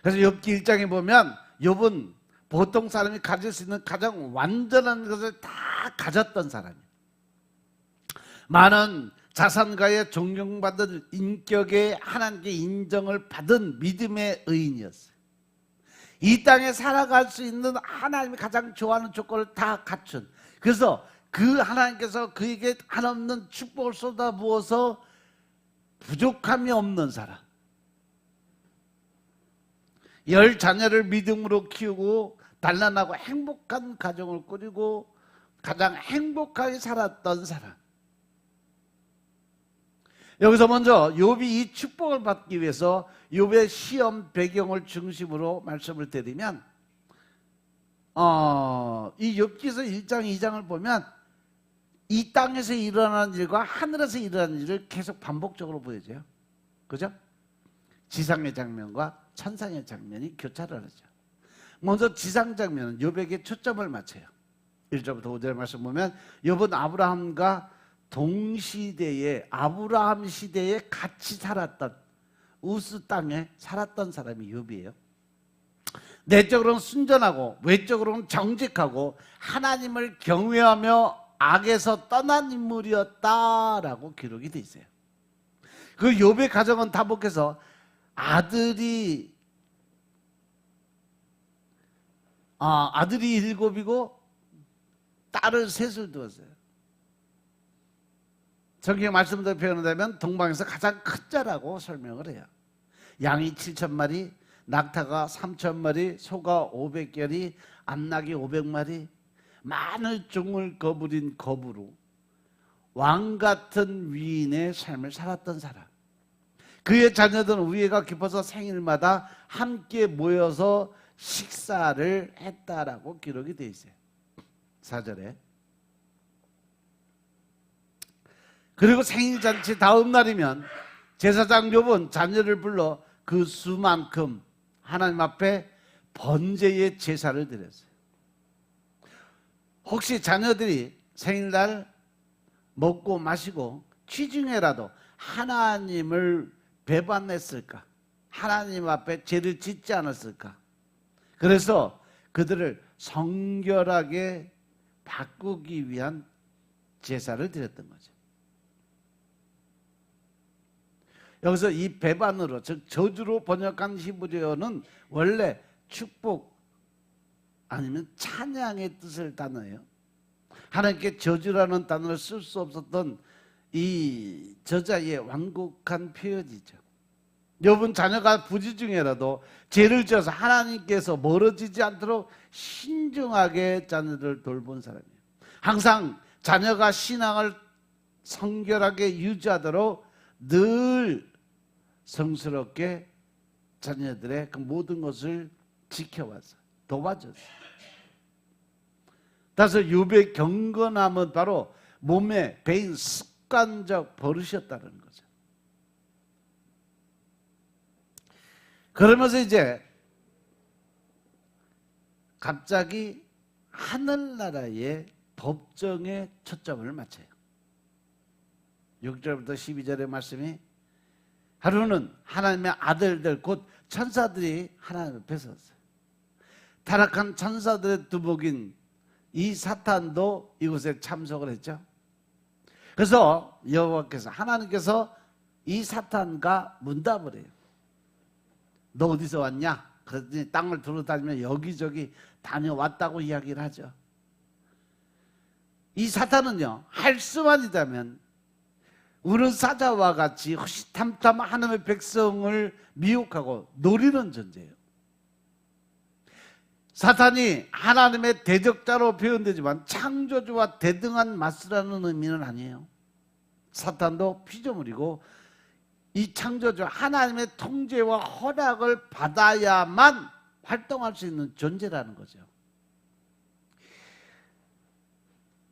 A: 그래서 욥기 1장에 보면 욥은 보통 사람이 가질 수 있는 가장 완전한 것을 다 가졌던 사람이에요. 많은 자산가에 존경받은 인격에 하나님께 인정을 받은 믿음의 의인이었어요. 이 땅에 살아갈 수 있는 하나님이 가장 좋아하는 조건을 다 갖춘, 그래서 그 하나님께서 그에게 한없는 축복을 쏟아부어서 부족함이 없는 사람, 10 자녀를 믿음으로 키우고 단란하고 행복한 가정을 꾸리고 가장 행복하게 살았던 사람. 여기서 먼저 욥이 이 축복을 받기 위해서 욥의 시험 배경을 중심으로 말씀을 드리면 이 욥기서 1장 2장을 보면 이 땅에서 일어나는 일과 하늘에서 일어나는 일을 계속 반복적으로 보여줘요. 그죠? 지상의 장면과 천상의 장면이 교차를 하죠. 먼저 지상 장면은 욥에게 초점을 맞춰요. 1절부터 5절 말씀 보면 욥은 아브라함과 동시대에 아브라함 시대에 같이 살았던 우스 땅에 살았던 사람이 욥이에요. 내적으로는 순전하고 외적으로는 정직하고 하나님을 경외하며 악에서 떠난 인물이었다라고 기록이 돼 있어요. 그 욥의 가정은 다복해서 아들이 7이고 딸을 3을 두었어요. 성경 말씀대로 표현하자면 동방에서 가장 큰 자라고 설명을 해요. 양이 7,000마리, 낙타가 3,000마리, 소가 500결이, 암낙이 500마리, 많은 종을 거부린 거부로 왕같은 위인의 삶을 살았던 사람. 그의 자녀들은 우애가 깊어서 생일마다 함께 모여서 식사를 했다라고 기록이 되어 있어요. 4절에. 그리고 생일잔치 다음 날이면 제사장 욥은 자녀를 불러 그 수만큼 하나님 앞에 번제의 제사를 드렸어요. 혹시 자녀들이 생일날 먹고 마시고 취중에라도 하나님을 배반했을까? 하나님 앞에 죄를 짓지 않았을까? 그래서 그들을 성결하게 바꾸기 위한 제사를 드렸던 거죠. 여기서 이 배반으로, 즉 저주로 번역한 히브리어는 원래 축복 아니면 찬양의 뜻을 단어예요. 하나님께 저주라는 단어를 쓸 수 없었던 이 저자의 완곡한 표현이죠. 여러분 자녀가 부지 중에라도 죄를 지어서 하나님께서 멀어지지 않도록 신중하게 자녀를 돌본 사람이에요. 항상 자녀가 신앙을 성결하게 유지하도록 늘 성스럽게 자녀들의 그 모든 것을 지켜와서 도와줬어요. 따라서 욥의 경건함은 바로 몸에 배인 습관적 버릇이었다는 거죠. 그러면서 이제 갑자기 하늘나라의 법정에 초점을 맞춰요. 6절부터 12절의 말씀이 하루는 하나님의 아들들 곧 천사들이 하나님 앞에 섰어요. 타락한 천사들의 두목인 이 사탄도 이곳에 참석을 했죠. 그래서 여호와께서 하나님께서 이 사탄과 문답을 해요. 너 어디서 왔냐? 그랬더니 땅을 두루다니며 여기저기 다녀왔다고 이야기를 하죠. 이 사탄은요, 할 수만 있다면 우는 사자와 같이 호시탐탐 하나님의 백성을 미혹하고 노리는 존재예요. 사탄이 하나님의 대적자로 표현되지만 창조주와 대등한 맞서라는 의미는 아니에요. 사탄도 피조물이고 이 창조주 하나님의 통제와 허락을 받아야만 활동할 수 있는 존재라는 거죠.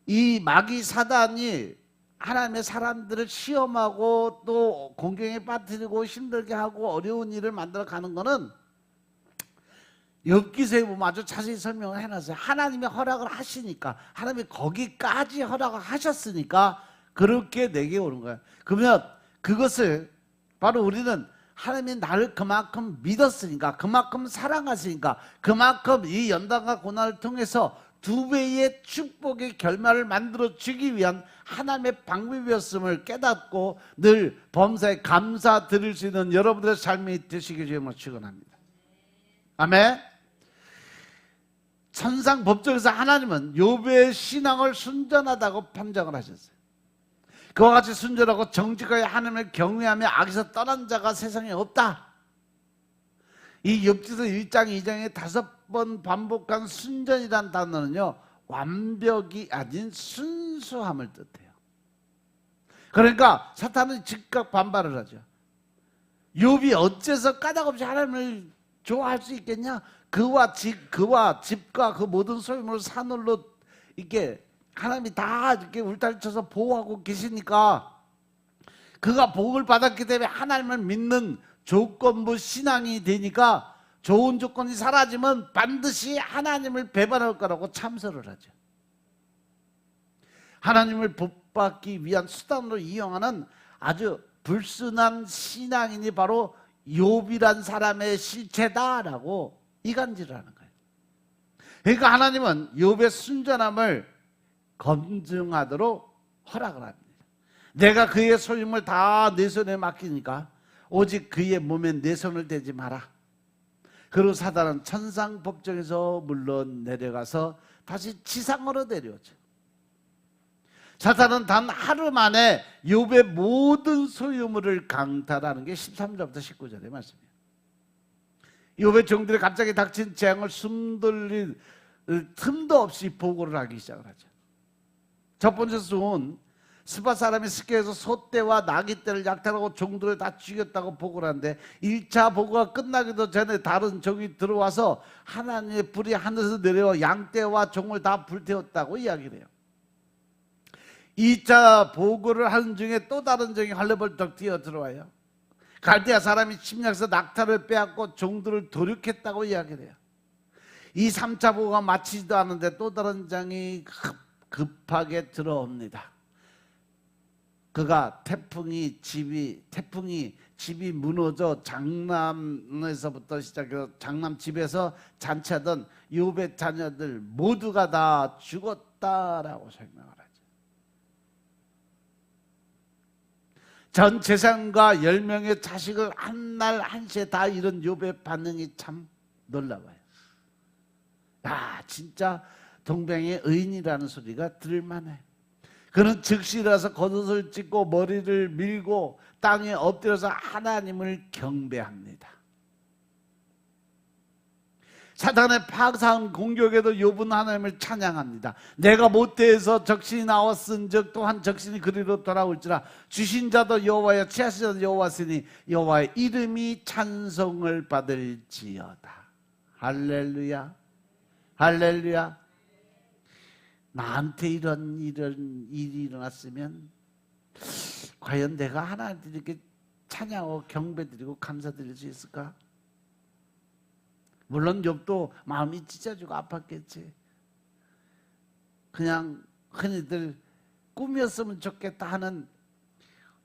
A: 이 마귀 사단이 하나님의 사람들을 시험하고 또 공경에 빠뜨리고 힘들게 하고 어려운 일을 만들어 가는 거는 엽기서에 보면 아주 자세히 설명을 해놨어요. 하나님이 허락을 하시니까, 하나님이 거기까지 허락을 하셨으니까 그렇게 내게 오는 거예요. 그러면 그것을 바로 우리는 하나님이 나를 그만큼 믿었으니까, 그만큼 사랑하시니까, 그만큼 이 연단과 고난을 통해서 2배의 축복의 결말을 만들어 주기 위한 하나님의 방법이었음을 깨닫고 늘 범사에 감사드릴 수 있는 여러분들의 삶이 되시길 주님으로 축원합니다. 아멘. 천상 법정에서 하나님은 욥의 신앙을 순전하다고 판정을 하셨어요. 그와 같이 순전하고 정직하게 하나님을 경외하며 악에서 떠난 자가 세상에 없다. 이 욥기서 1장 2장에 5번 반복한 순전이라는 단어는요, 완벽이 아닌 순수함을 뜻해요. 그러니까 사탄은 즉각 반발을 하죠. 욥이 어째서 까닭없이 하나님을 좋아할 수 있겠냐? 그와 집과 그 모든 소유물을 산울로 이렇게 하나님이 다 이렇게 울타리 쳐서 보호하고 계시니까 그가 복을 받았기 때문에 하나님을 믿는 조건부 신앙이 되니까 좋은 조건이 사라지면 반드시 하나님을 배반할 거라고 참설을 하죠. 하나님을 복받기 위한 수단으로 이용하는 아주 불순한 신앙인이 바로 욥이란 사람의 실체다라고 이간질을 하는 거예요. 그러니까 하나님은 욥의 순전함을 검증하도록 허락을 합니다. 내가 그의 소유물 다 내 손에 맡기니까 오직 그의 몸에 내 손을 대지 마라. 그리고 사단은 천상 법정에서 물론 내려가서 다시 지상으로 내려오죠. 사탄은 단 하루 만에 욥의 모든 소유물을 강탈하는 게 13절부터 19절의 말씀이에요. 욥의 종들이 갑자기 닥친 재앙을 숨돌릴 틈도 없이 보고를 하기 시작을 하죠. 첫 번째 수은 스바 사람이 스케에서 소떼와 나귀떼를 약탈하고 종들을 다 죽였다고 보고를 하는데 1차 보고가 끝나기도 전에 다른 종이 들어와서 하나님의 불이 하늘에서 내려와 양떼와 종을 다 불태웠다고 이야기를 해요. 2차 보고를 하는 중에 또 다른 종이 헐레벌떡 뛰어 들어와요. 갈대아 사람이 침략해서 낙타를 빼앗고 종들을 도륙했다고 이야기를 해요. 이 3차 보고가 마치지도 않은데 또 다른 장이 급하게 들어옵니다. 그가 태풍이 집이 무너져 장남에서부터 시작해서 장남 집에서 잔치하던 욥의 자녀들 모두가 다 죽었다라고 설명을 하죠. 전 재산과 10명의 자식을 한 날 한시에 다 잃은 욥의 반응이 참 놀라워요. 야, 진짜 동병의 의인이라는 소리가 들을만해. 그는 즉시 일어나서 겉옷을 찢고 머리를 밀고 땅에 엎드려서 하나님을 경배합니다. 사탄의 파사한 공격에도 욥은 하나님을 찬양합니다. 내가 못대해서 적신이 나왔은즉 또한 적신이 그리로 돌아올지라. 주신 자도 여호와여 취하신 자도 여호와시니 여호와의 이름이 찬송을 받을지어다. 할렐루야, 할렐루야. 나한테 이런 일이 일어났으면 과연 내가 하나님께 이렇게 찬양하고 경배드리고 감사드릴 수 있을까? 물론 욥도 마음이 찢어지고 아팠겠지. 그냥 흔히들 꿈이었으면 좋겠다 하는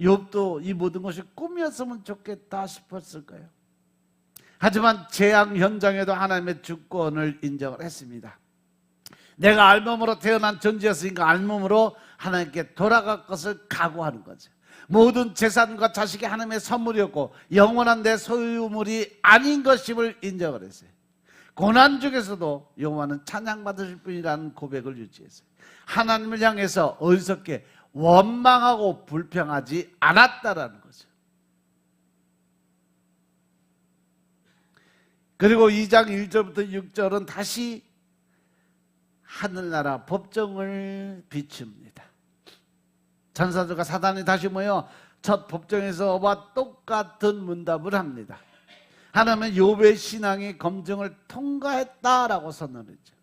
A: 욥도 이 모든 것이 꿈이었으면 좋겠다 싶었을 거예요. 하지만 재앙 현장에도 하나님의 주권을 인정을 했습니다. 내가 알몸으로 태어난 존재였으니까 알몸으로 하나님께 돌아갈 것을 각오하는 거죠. 모든 재산과 자식이 하나님의 선물이었고 영원한 내 소유물이 아닌 것임을 인정을 했어요. 고난 중에서도 여호와는 찬양받으실 분이라는 고백을 유지했어요. 하나님을 향해서 어리석게 원망하고 불평하지 않았다라는 거죠. 그리고 2장 1절부터 6절은 다시 하늘나라 법정을 비춥니다. 천사들과 사단이 다시 모여 첫 법정에서와 똑같은 문답을 합니다. 하나님은 욥의 신앙이 검증을 통과했다라고 선언했죠.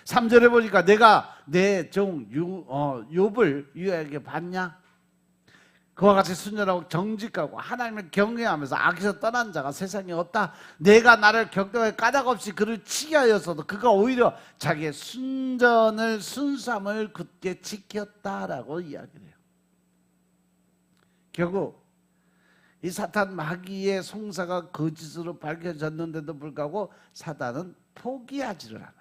A: 3절에 보니까 내가 내 종 욥을 유하게 봤냐? 그와 같이 순전하고 정직하고 하나님을 경외하면서 악에서 떠난 자가 세상에 없다. 내가 나를 격동하게 까닭없이 그를 치게 하였어도 그가 오히려 자기의 순수함을 굳게 지켰다라고 이야기를 해요. 결국 이 사탄 마귀의 송사가 거짓으로 밝혀졌는데도 불구하고 사단은 포기하지를 않아요.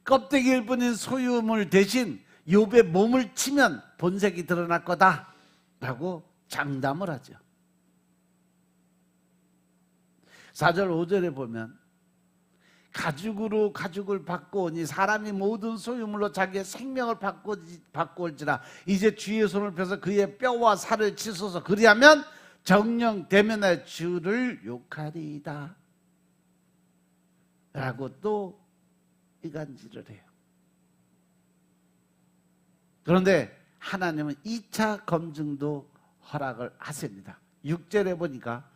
A: 껍데기일 뿐인 소유물 대신 욥의 몸을 치면 본색이 드러날 거다라고 장담을 하죠. 4절 5절에 보면 가죽으로 가죽을 바꾸오니 사람이 모든 소유물로 자기의 생명을 바꾸올지라. 이제 주의 손을 펴서 그의 뼈와 살을 치소서. 그리하면 정령 대면할 주를 욕하리이다 라고 또 이간질을 해요. 그런데 하나님은 2차 검증도 허락을 하십니다. 6절에 보니까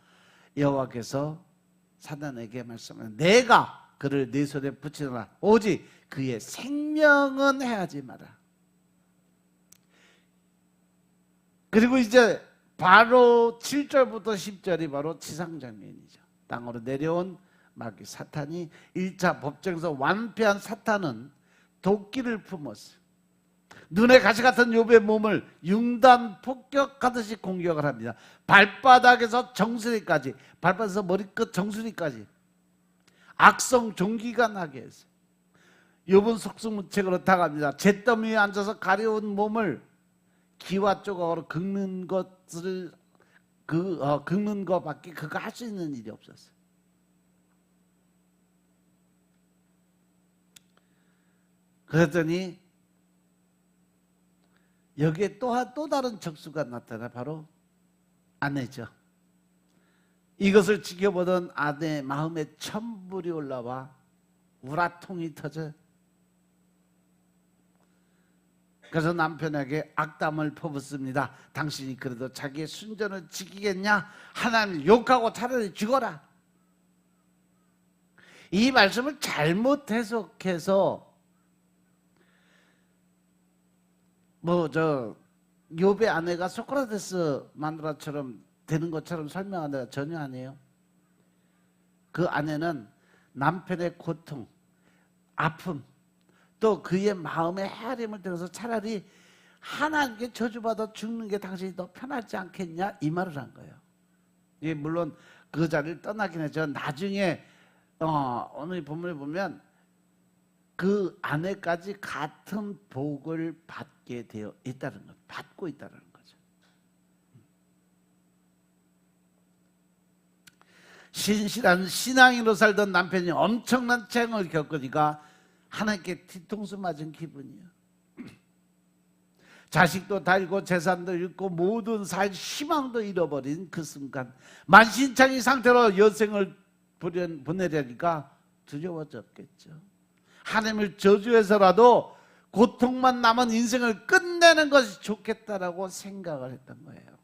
A: 여호와께서 사단에게 말씀하는 내가 그를 네 손에 붙이노라. 오직 그의 생명은 해하지 마라. 그리고 이제 바로 7절부터 10절이 바로 지상장면이죠. 땅으로 내려온 마귀 사탄이 1차 법정에서 완패한 사탄은 도끼를 품었어요. 눈에 가시 같은 욥의 몸을 융단 폭격하듯이 공격을 합니다. 발바닥에서 정수리까지, 발바닥에서 머리끝 정수리까지 악성 종기가 나게 했어요. 욥은 속수무책으로 당합니다. 잿더미 위에 앉아서 가려운 몸을 기와 조각으로 긁는 것을 긁는 것밖에 그거 할 수 있는 일이 없었어요. 그랬더니 여기에 또 다른 적수가 나타나 바로 아내죠. 이것을 지켜보던 아내의 마음에 천불이 올라와 우라통이 터져. 그래서 남편에게 악담을 퍼붓습니다. 당신이 그래도 자기의 순전을 지키겠냐? 하나님을 욕하고 차라리 죽어라. 이 말씀을 잘못 해석해서 욥의 아내가 소크라테스 마누라처럼 되는 것처럼 설명하는 데가 전혀 아니에요. 그 안에는 남편의 고통, 아픔, 또 그의 마음의 헤아림을 들어서 차라리 하나님께 저주받아 죽는 게 당신이 더 편하지 않겠냐 이 말을 한 거예요. 예, 물론 그 자리를 떠나긴 했죠. 나중에 오늘 본문을 보면 그 아내까지 같은 복을 받게 되어 있다는 것, 받고 있다는 거죠. 신실한 신앙인으로 살던 남편이 엄청난 재앙을 겪으니까 하나님께 뒤통수 맞은 기분이에요. 자식도 다 잃고 재산도 잃고 모든 사회 희망도 잃어버린 그 순간 만신창이 상태로 여생을 보내려니까 두려워졌겠죠. 하나님을 저주해서라도 고통만 남은 인생을 끝내는 것이 좋겠다라고 생각을 했던 거예요.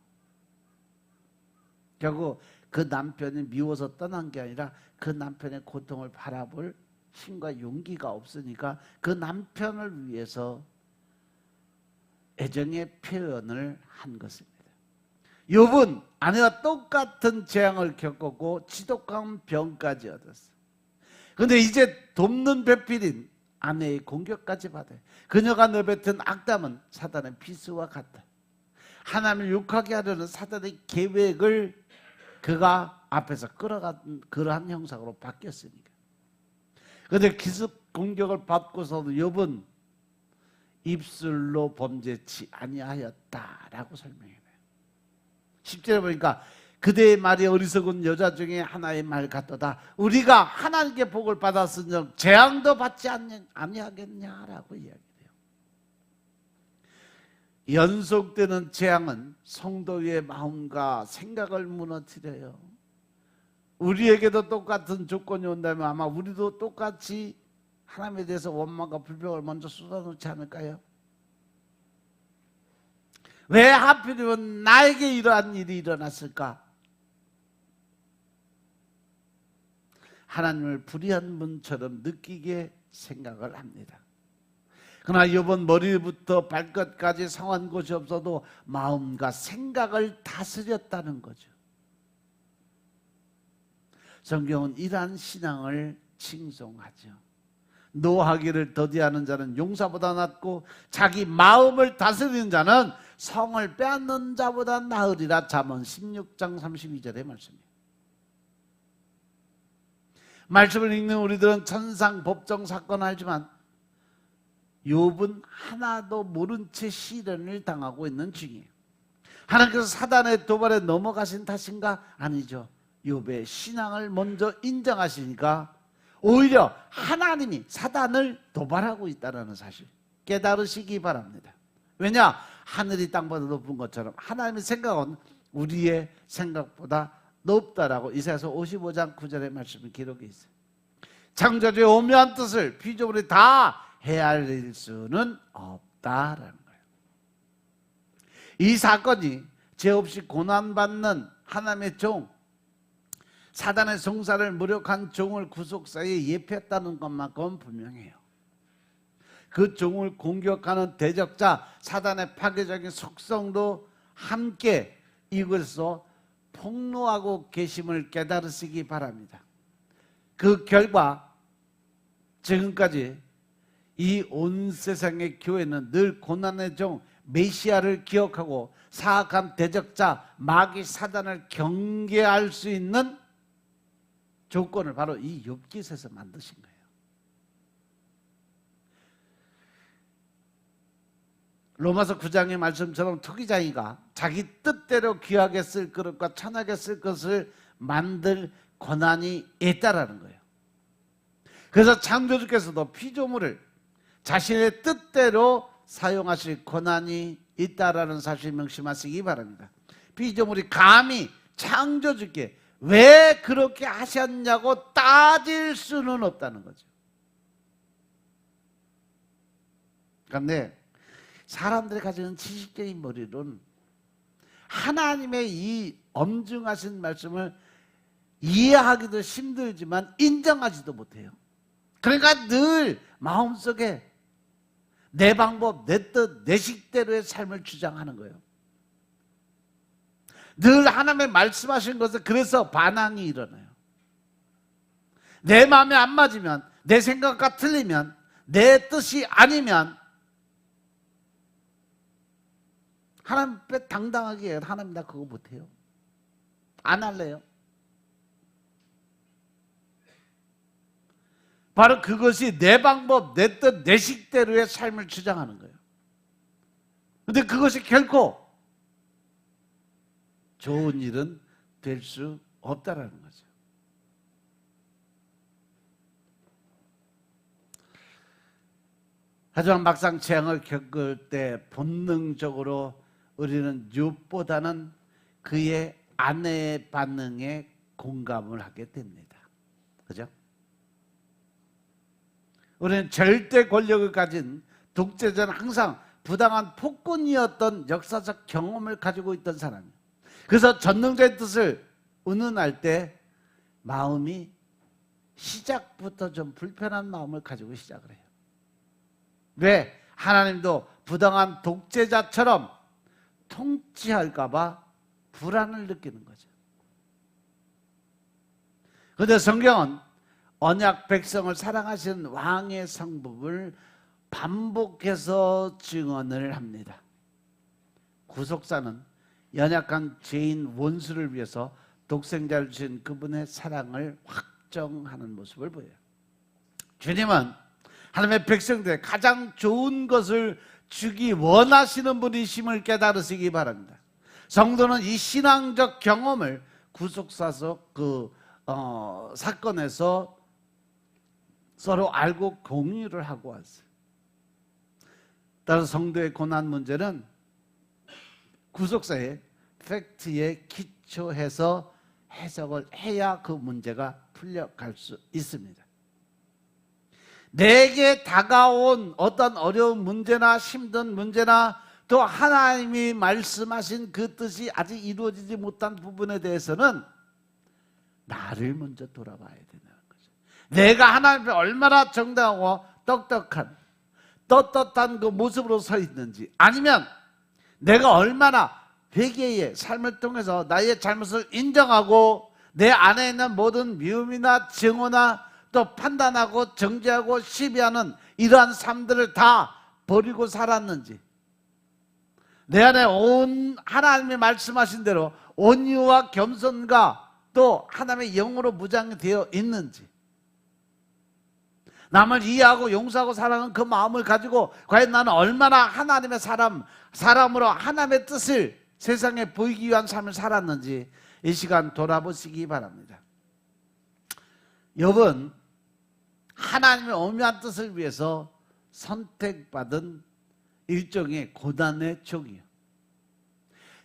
A: 결국 그 남편이 미워서 떠난 게 아니라 그 남편의 고통을 바라볼 힘과 용기가 없으니까 그 남편을 위해서 애정의 표현을 한 것입니다. 욥은 아내와 똑같은 재앙을 겪었고 지독한 병까지 얻었어요. 그런데 이제 돕는 배필인 아내의 공격까지 받아요. 그녀가 내뱉은 악담은 사단의 비수와 같다. 하나님을 욕하게 하려는 사단의 계획을 그가 앞에서 끌어간 그러한 형상으로 바뀌었으니까. 그런데 기습 공격을 받고서도 욥은 입술로 범죄치 아니하였다라고 설명해요. 10절에 보니까 그대의 말이 어리석은 여자 중에 하나의 말 같도다. 우리가 하나님께 복을 받았으니 재앙도 받지 아니하겠냐라고 이야기해요. 연속되는 재앙은 성도의 마음과 생각을 무너뜨려요. 우리에게도 똑같은 조건이 온다면 아마 우리도 똑같이 하나님에 대해서 원망과 불평을 먼저 쏟아놓지 않을까요? 왜 하필이면 나에게 이러한 일이 일어났을까? 하나님을 불의한 분처럼 느끼게 생각을 합니다. 그러나 욥은 머리부터 발끝까지 상한 곳이 없어도 마음과 생각을 다스렸다는 거죠. 성경은 이러한 신앙을 칭송하죠. 노하기를 더디하는 자는 용사보다 낫고 자기 마음을 다스리는 자는 성을 빼앗는 자보다 나으리라. 잠언 16장 32절의 말씀이에요. 말씀을 읽는 우리들은 천상 법정 사건을 알지만 욥은 하나도 모른 채 시련을 당하고 있는 중이에요. 하나님께서 사단의 도발에 넘어가신 탓인가? 아니죠. 욥의 신앙을 먼저 인정하시니까 오히려 하나님이 사단을 도발하고 있다는 사실 깨달으시기 바랍니다. 왜냐? 하늘이 땅보다 높은 것처럼 하나님의 생각은 우리의 생각보다 높다라고 이사야서 55장 9절의 말씀이 기록해 있어요. 창조주의 오묘한 뜻을 피조물이 다 헤아릴 수는 없다라는 거예요. 이 사건이 죄 없이 고난받는 하나님의 종, 사단의 송사를 무력한 종을 구속사에 예표했다는 것만큼은 분명해요. 그 종을 공격하는 대적자, 사단의 파괴적인 속성도 함께 이것으로 폭로하고 계심을 깨달으시기 바랍니다. 그 결과 지금까지 이 온 세상의 교회는 늘 고난의 종 메시아를 기억하고 사악한 대적자 마귀 사단을 경계할 수 있는 조건을 바로 이 욥기서에서 만드신 거예요. 로마서 9장의 말씀처럼 투기장이가 자기 뜻대로 귀하게 쓸 그릇과 천하게 쓸 것을 만들 권한이 있다라는 거예요. 그래서 창조주께서도 피조물을 자신의 뜻대로 사용하실 권한이 있다라는 사실 명심하시기 바랍니다. 피조물이 감히 창조주께 왜 그렇게 하셨냐고 따질 수는 없다는 거죠. 그런데 사람들이 가지는 지식적인 머리로는 하나님의 이 엄중하신 말씀을 이해하기도 힘들지만 인정하지도 못해요. 그러니까 늘 마음속에 내 방법, 내 뜻, 내 식대로의 삶을 주장하는 거예요. 늘 하나님의 말씀하신 것을 그래서 반항이 일어나요. 내 마음에 안 맞으면, 내 생각과 틀리면, 내 뜻이 아니면 하나님 앞에 당당하게 해요. 하나님 나 그거 못해요. 안 할래요. 바로 그것이 내 방법, 내 뜻, 내 식대로의 삶을 주장하는 거예요. 그런데 그것이 결코 좋은 일은 될 수 없다라는 거죠. 하지만 막상 재앙을 겪을 때 본능적으로 우리는 욥보다는 그의 아내의 반응에 공감을 하게 됩니다. 그죠? 우리는 절대 권력을 가진 독재자는 항상 부당한 폭군이었던 역사적 경험을 가지고 있던 사람이에요. 그래서 전능자의 뜻을 운운할 때 마음이 시작부터 좀 불편한 마음을 가지고 시작을 해요. 왜? 하나님도 부당한 독재자처럼 통치할까 봐 불안을 느끼는 거죠. 그런데 성경은 언약 백성을 사랑하시는 왕의 성품을 반복해서 증언을 합니다. 구속사는 연약한 죄인 원수를 위해서 독생자를 주신 그분의 사랑을 확정하는 모습을 보여요. 주님은 하나님의 백성들의 가장 좋은 것을 주기 원하시는 분이심을 깨달으시기 바랍니다. 성도는 이 신앙적 경험을 구속사 속 사건에서 서로 알고 공유를 하고 왔어요. 따라서 성도의 고난 문제는 구속사의 팩트에 기초해서 해석을 해야 그 문제가 풀려갈 수 있습니다. 내게 다가온 어떤 어려운 문제나 힘든 문제나 또 하나님이 말씀하신 그 뜻이 아직 이루어지지 못한 부분에 대해서는 나를 먼저 돌아봐야 된다는 거죠. 내가 하나님 앞에 얼마나 정당하고 떳떳한 그 모습으로 서 있는지, 아니면 내가 얼마나 회개의 삶을 통해서 나의 잘못을 인정하고 내 안에 있는 모든 미움이나 증오나 또 판단하고 정죄하고 시비하는 이러한 삶들을 다 버리고 살았는지, 내 안에 온 하나님이 말씀하신 대로 온유와 겸손과 또 하나님의 영으로 무장되어 있는지, 남을 이해하고 용서하고 사랑하는 그 마음을 가지고 과연 나는 얼마나 하나님의 사람으로 하나님의 뜻을 세상에 보이기 위한 삶을 살았는지 이 시간 돌아보시기 바랍니다. 욥은 하나님의 오묘한 뜻을 위해서 선택받은 일종의 고난의 종이에요.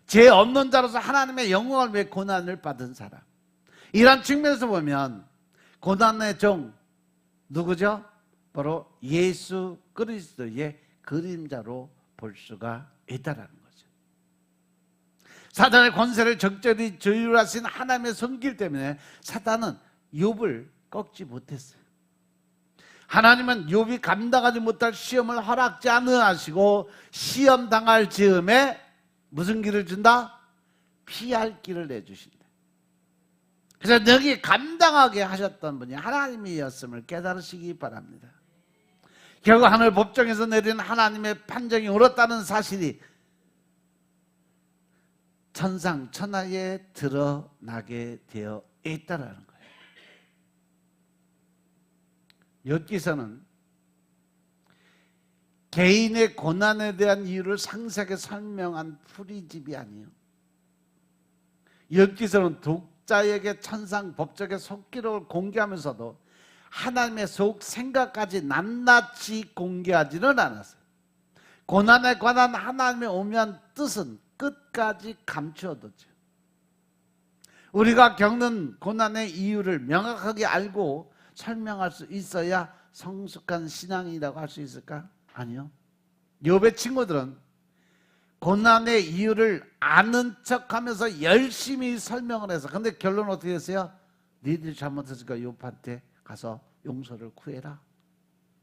A: 죄 없는 자로서 하나님의 영광을 위해 고난을 받은 사람. 이런 측면에서 보면 고난의 종 누구죠? 바로 예수 그리스도의 그림자로 볼 수가 있다는 거죠. 사단의 권세를 적절히 조율하신 하나님의 손길 때문에 사단은 욥을 꺾지 못했어요. 하나님은 욥이 감당하지 못할 시험을 허락지 않으시고 시험 당할 즈음에 무슨 길을 준다? 피할 길을 내주신다. 그래서 너희 감당하게 하셨던 분이 하나님이었음을 깨달으시기 바랍니다. 결국 하늘 법정에서 내린 하나님의 판정이 옳았다는 사실이 천상 천하에 드러나게 되어 있다는 거예요. 욥기서는 개인의 고난에 대한 이유를 상세하게 설명한 풀이집이 아니에요. 욥기서는 독자에게 천상 법적의 속기록을 공개하면서도 하나님의 속 생각까지 낱낱이 공개하지는 않았어요. 고난에 관한 하나님의 오묘한 뜻은 끝까지 감추어뒀죠. 우리가 겪는 고난의 이유를 명확하게 알고 설명할 수 있어야 성숙한 신앙이라고 할 수 있을까? 아니요. 욥의 친구들은 고난의 이유를 아는 척하면서 열심히 설명을 해서, 근데 결론은 어떻게 됐어요? 니들이 잘못했으니까 욥한테 가서 용서를 구해라.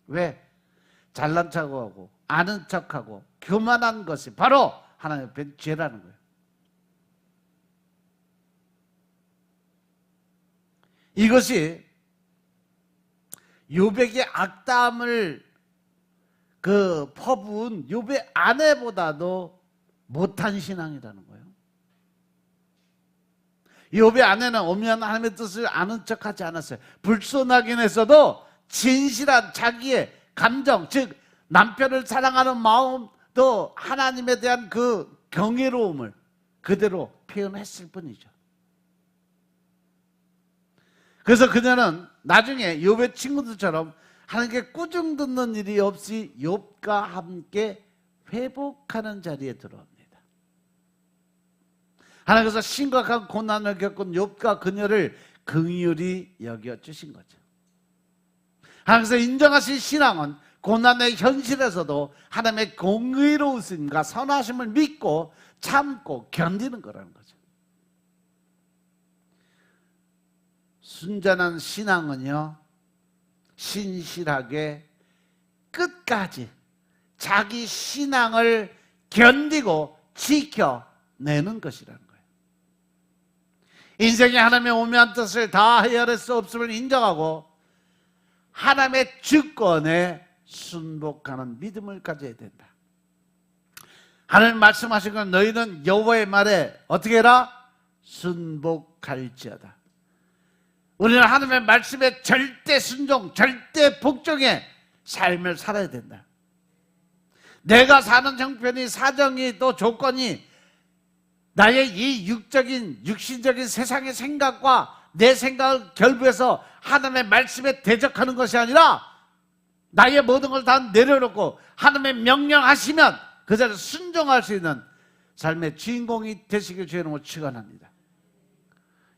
A: 왜? 잘난 척하고 아는 척하고 교만한 것이 바로 하나님 앞에 죄라는 거예요. 이것이 요백의 악담을 퍼부은 욥의 아내보다도 못한 신앙이라는 거예요. 욥의 아내는 오면 하나님의 뜻을 아는 척하지 않았어요. 불순하긴 했어도 진실한 자기의 감정, 즉 남편을 사랑하는 마음도 하나님에 대한 그 경외로움을 그대로 표현했을 뿐이죠. 그래서 그녀는 나중에 욥의 친구들처럼 하나님께 꾸중 듣는 일이 없이 욥과 함께 회복하는 자리에 들어옵니다. 하나님께서 심각한 고난을 겪은 욥과 그녀를 긍휼히 여겨주신 거죠. 하나님께서 인정하신 신앙은 고난의 현실에서도 하나님의 공의로우심과 선하심을 믿고 참고 견디는 거라는 거죠. 순전한 신앙은요, 신실하게 끝까지 자기 신앙을 견디고 지켜내는 것이라는 거예요. 인생에 하나님의 오묘한 뜻을 다 헤아릴 수 없음을 인정하고 하나님의 주권에 순복하는 믿음을 가져야 된다. 하나님 말씀하신 건 너희는 여호와의 말에 어떻게 해라? 순복할지어다. 우리는 하나님의 말씀에 절대 순종, 절대 복종의 삶을 살아야 된다. 내가 사는 형편이, 사정이, 또 조건이 나의 이 육신적인 세상의 생각과 내 생각을 결부해서 하나님의 말씀에 대적하는 것이 아니라 나의 모든 걸 다 내려놓고 하나님의 명령하시면 그 자리에 순종할 수 있는 삶의 주인공이 되시길 주의 이름으로 축원합니다.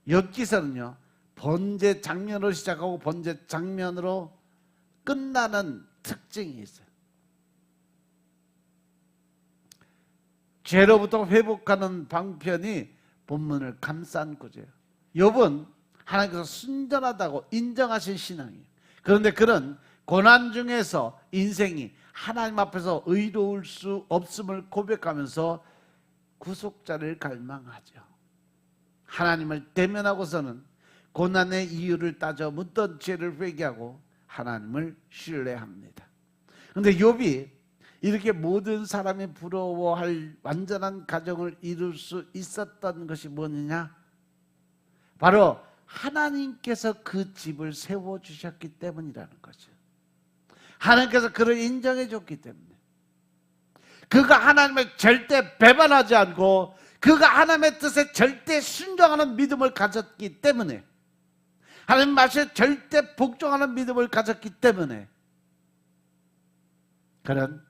A: 욥기서는요, 번제 장면으로 시작하고 번제 장면으로 끝나는 특징이 있어요. 죄로부터 회복하는 방편이 본문을 감싼 구조예요. 욥은 하나님께서 순전하다고 인정하신 신앙이에요. 그런데 그런 고난 중에서 인생이 하나님 앞에서 의로울 수 없음을 고백하면서 구속자를 갈망하죠. 하나님을 대면하고서는 고난의 이유를 따져 묻던 죄를 회개하고 하나님을 신뢰합니다. 그런데 욥이 이렇게 모든 사람이 부러워할 완전한 가정을 이룰 수 있었던 것이 뭐냐? 바로 하나님께서 그 집을 세워주셨기 때문이라는 거죠. 하나님께서 그를 인정해 줬기 때문에, 그가 하나님을 절대 배반하지 않고 그가 하나님의 뜻에 절대 순종하는 믿음을 가졌기 때문에, 하나님 말씀에 절대 복종하는 믿음을 가졌기 때문에 그는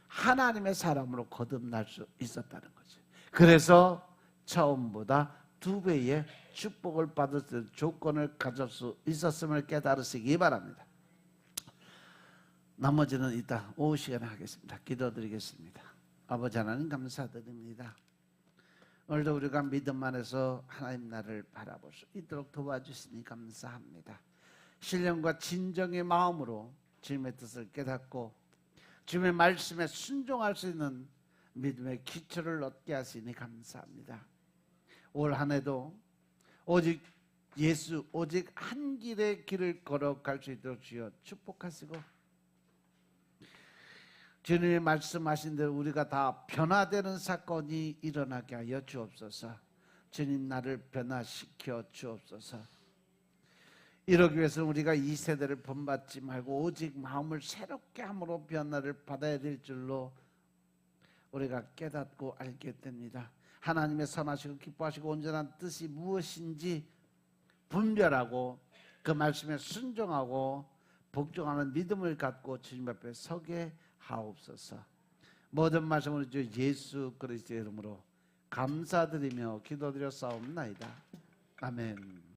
A: 하나님의 사람으로 거듭날 수 있었다는 거죠. 그래서 처음보다 2배의 축복을 받을 수 있는 조건을 가질 수 있었음을 깨달으시기 바랍니다. 나머지는 이따 오후 시간에 하겠습니다. 기도드리겠습니다. 아버지 하나님 감사드립니다. 오늘도 우리가 믿음 안에서 하나님 나를 바라볼 수 있도록 도와주시니 감사합니다. 신령과 진정의 마음으로 주님의 뜻을 깨닫고 주님의 말씀에 순종할 수 있는 믿음의 기초를 얻게 하시니 감사합니다. 올 한 해도 오직 예수, 오직 한 길의 길을 걸어갈 수 있도록 주여 축복하시고, 주님이 말씀하신 대로 우리가 다 변화되는 사건이 일어나게 하여 주옵소서. 주님 나를 변화시켜 주옵소서. 이러기 위해서는 우리가 이 세대를 본받지 말고 오직 마음을 새롭게 함으로 변화를 받아야 될 줄로 우리가 깨닫고 알게 됩니다. 하나님의 선하시고 기뻐하시고 온전한 뜻이 무엇인지 분별하고 그 말씀에 순종하고 복종하는 믿음을 갖고 주님 앞에 서게 하옵소서. 모든 말씀을 주 예수 그리스도의 이름으로 감사드리며 기도드려 싸움나이다. 아멘.